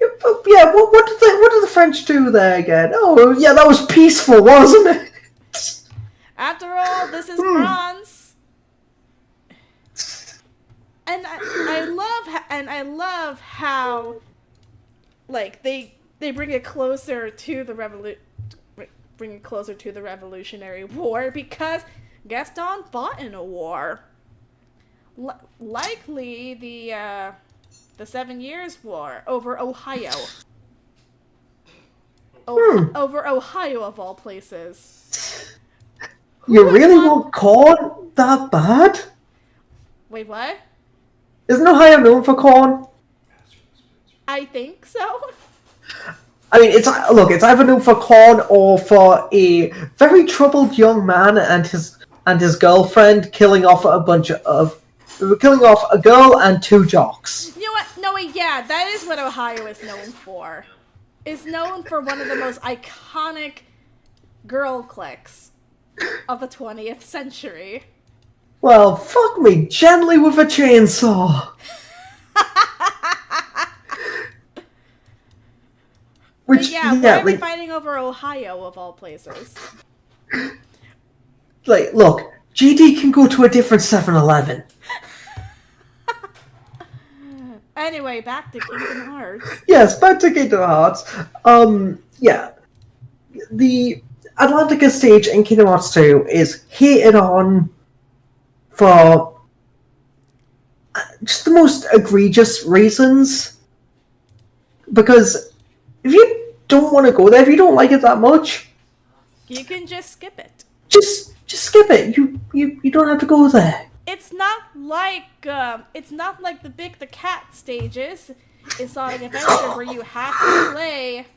Yeah. What did the French do there again? Oh yeah, that was peaceful, wasn't it? After all, this is France. And I love how, like, they bring it closer to the bring it closer to the Revolutionary War because Gaston fought in a war. Likely the 7 Years' War over Ohio. Over Ohio, of all places. You really want corn that bad? Wait, what? Isn't Ohio known for corn? I think so. I mean, it's either known for corn or for a very troubled young man and his girlfriend killing off a girl and 2 jocks. You know what? No, wait, yeah, that is what Ohio is known for. It's known for one of the most iconic girl cliques of the 20th century. Well, fuck me gently with a chainsaw. Why are we fighting over Ohio, of all places? Look, GD can go to a different 7-Eleven. Anyway, back to Kingdom Hearts. Yes, back to Kingdom Hearts. The Atlantica stage in Kingdom Hearts 2 is hated on for just the most egregious reasons. Because if you don't want to go there, if you don't like it that much, you can just skip it. Just skip it. You don't have to go there. It's not like the Big the Cat stages in Sonic Adventure where you have to play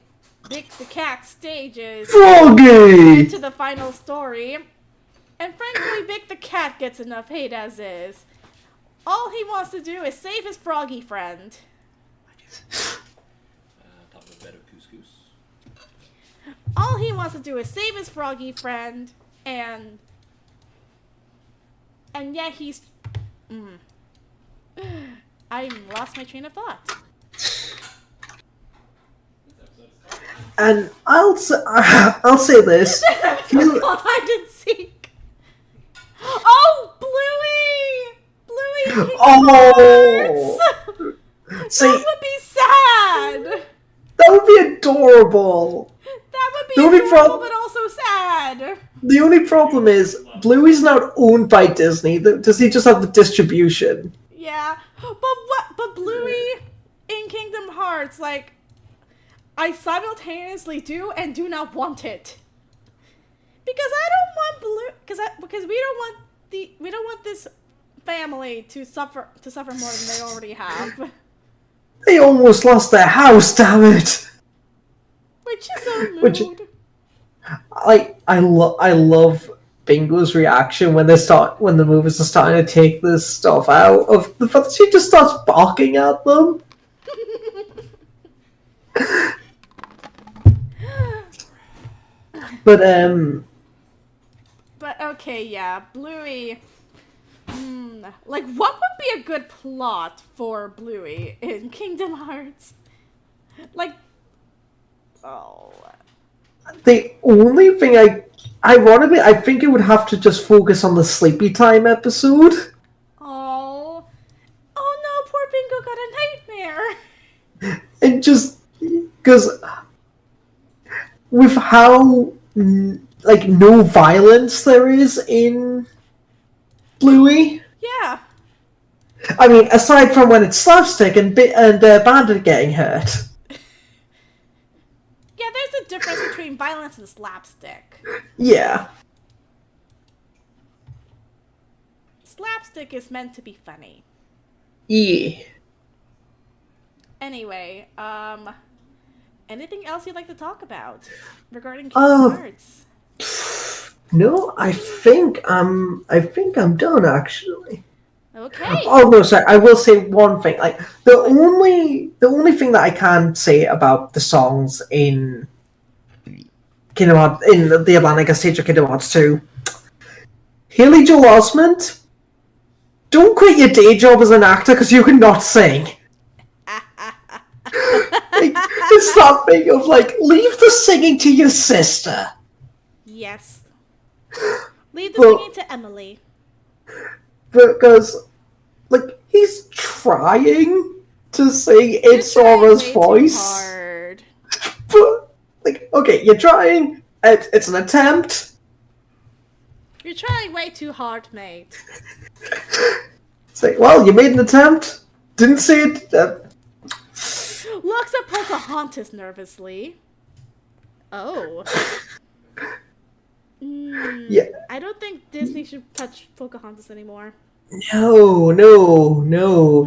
Big the Cat stages Froggy to the final story. And frankly, Big the Cat gets enough hate as is. All he wants to do is save his froggy friend. Top of a bed of couscous. All he wants to do is save his froggy friend, and yet he's... I lost my train of thought. And I'll say this. Hide and seek. Oh, Bluey! Bluey! Oh! See, that would be sad! That would be adorable! That would be adorable, but also sad! The only problem is, Bluey's not owned by Disney. Disney just have the distribution. Yeah, but Bluey in Kingdom Hearts, like, I simultaneously do and do not want it. Because I don't want because we don't want this family to suffer more than they already have. They almost lost their house, damn it. Which is so rude. I love Bingo's reaction when the movies are starting to take this stuff out of the fact that she just starts barking at them. But okay, yeah, Bluey. Like, what would be a good plot for Bluey in Kingdom Hearts? Like, oh. The only thing ironically, I think it would have to just focus on the Sleepy Time episode. Oh no, poor Bingo got a nightmare. And just because with how no violence there is in Bluey. Yeah. I mean, aside from when it's slapstick and Bandit getting hurt. Yeah, there's a difference between violence and slapstick. Yeah. Slapstick is meant to be funny. Yeah. Anyway, anything else you'd like to talk about regarding Kingdom Hearts? No, I think I'm done actually. Okay. Oh no, sorry. I will say one thing. Like the only thing that I can say about the songs in Kingdom Hearts, in the Atlantica stage of Kingdom Hearts 2, Haley Joel Osment, don't quit your day job as an actor because you cannot sing. It's that thing of leave the singing to your sister. Yes. Leave the singing to Emily. Because, he's trying to sing in Sora's voice. Hard. But, okay, you're trying, It's an attempt. You're trying way too hard, mate. It's like, well, you made an attempt. Didn't see it. Looks at Pocahontas nervously. Oh. Yeah. I don't think Disney should touch Pocahontas anymore. No.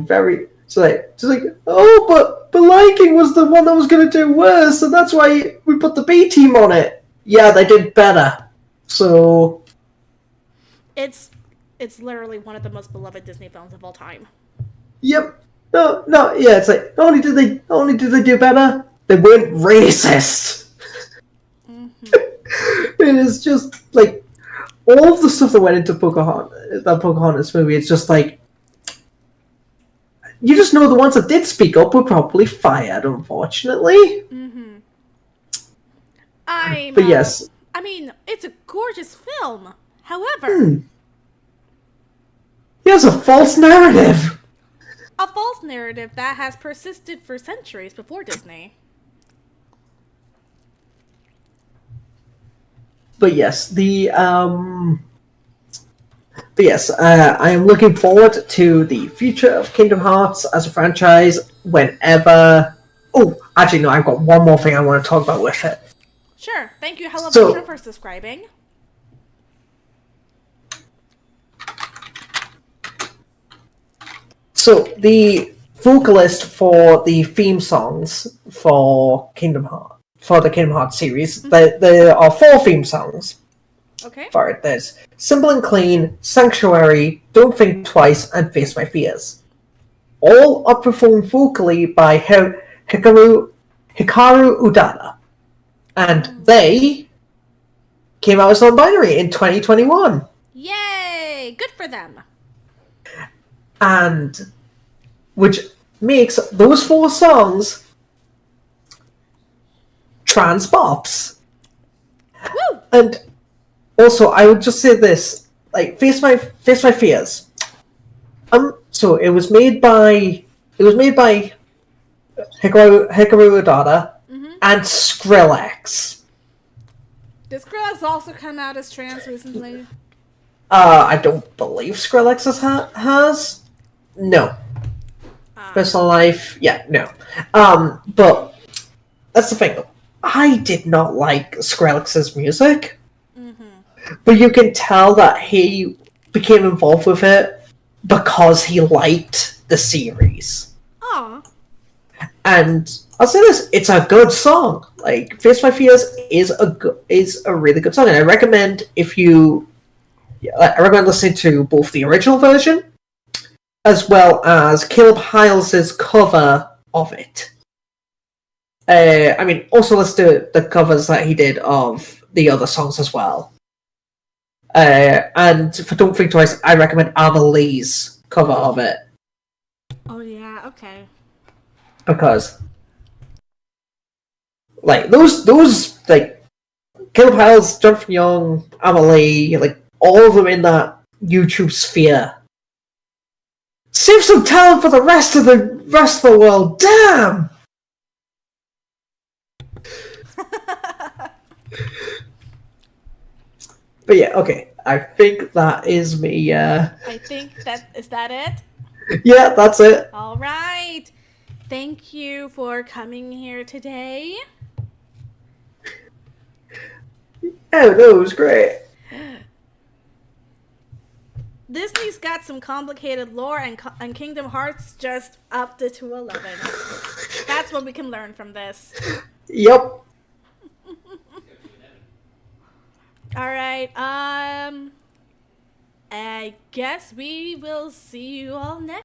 Very. It's like, oh, but Lion King was the one that was going to do worse, and that's why we put the B team on it. Yeah, they did better. So. It's literally one of the most beloved Disney films of all time. Yep. No. Yeah, it's like not only did they do better, they weren't racist. It is just like all of the stuff that went into that Pocahontas movie. It's just like you just know the ones that did speak up were probably fired, unfortunately. But yes, I mean, it's a gorgeous film. However, here's a false narrative. a false narrative that has persisted for centuries before Disney. But yes, I am looking forward to the future of Kingdom Hearts as a franchise whenever. Oh, actually, no, I've got one more thing I want to talk about with it. Sure. Thank you, Hello So- Bertram, for subscribing. So the vocalist for the theme songs for the Kingdom Hearts series, there are 4 theme songs Okay. for it. There's Simple and Clean, Sanctuary, Don't Think Twice, and Face My Fears. All are performed vocally by Hikaru Udada, and they came out as non-binary in 2021. Yay! Good for them. And which makes those 4 songs trans bops. Woo! And also, I would just say this: like, Face My Fears. So it was made by Hikaru Udada and Skrillex. Did Skrillex also come out as trans recently? I don't believe Skrillex has. No. Personal life, yeah, no. But that's the thing. I did not like Skrillex's music, but you can tell that he became involved with it because he liked the series. Aw. And I'll say this: it's a good song. Like, "Face My Fears" is a really good song, and I recommend listening to both the original version as well as Caleb Hyles's cover of it. I mean, also listen to the covers that he did of the other songs as well. And for Don't Think Twice, I recommend Amelie's cover of it. Oh, yeah, okay. Because, like, those like, Caleb Hyles, Jonathan Young, Amelie, like, all of them in that YouTube sphere. Save some talent for the rest of the world. Damn. But yeah, okay. I think that is me. I think is that it? Yeah, that's it. All right. Thank you for coming here today. Oh no, it was great. Disney's got some complicated lore, and Kingdom Hearts just upped it to 11. That's what we can learn from this. Yep. All right. I guess we will see you all next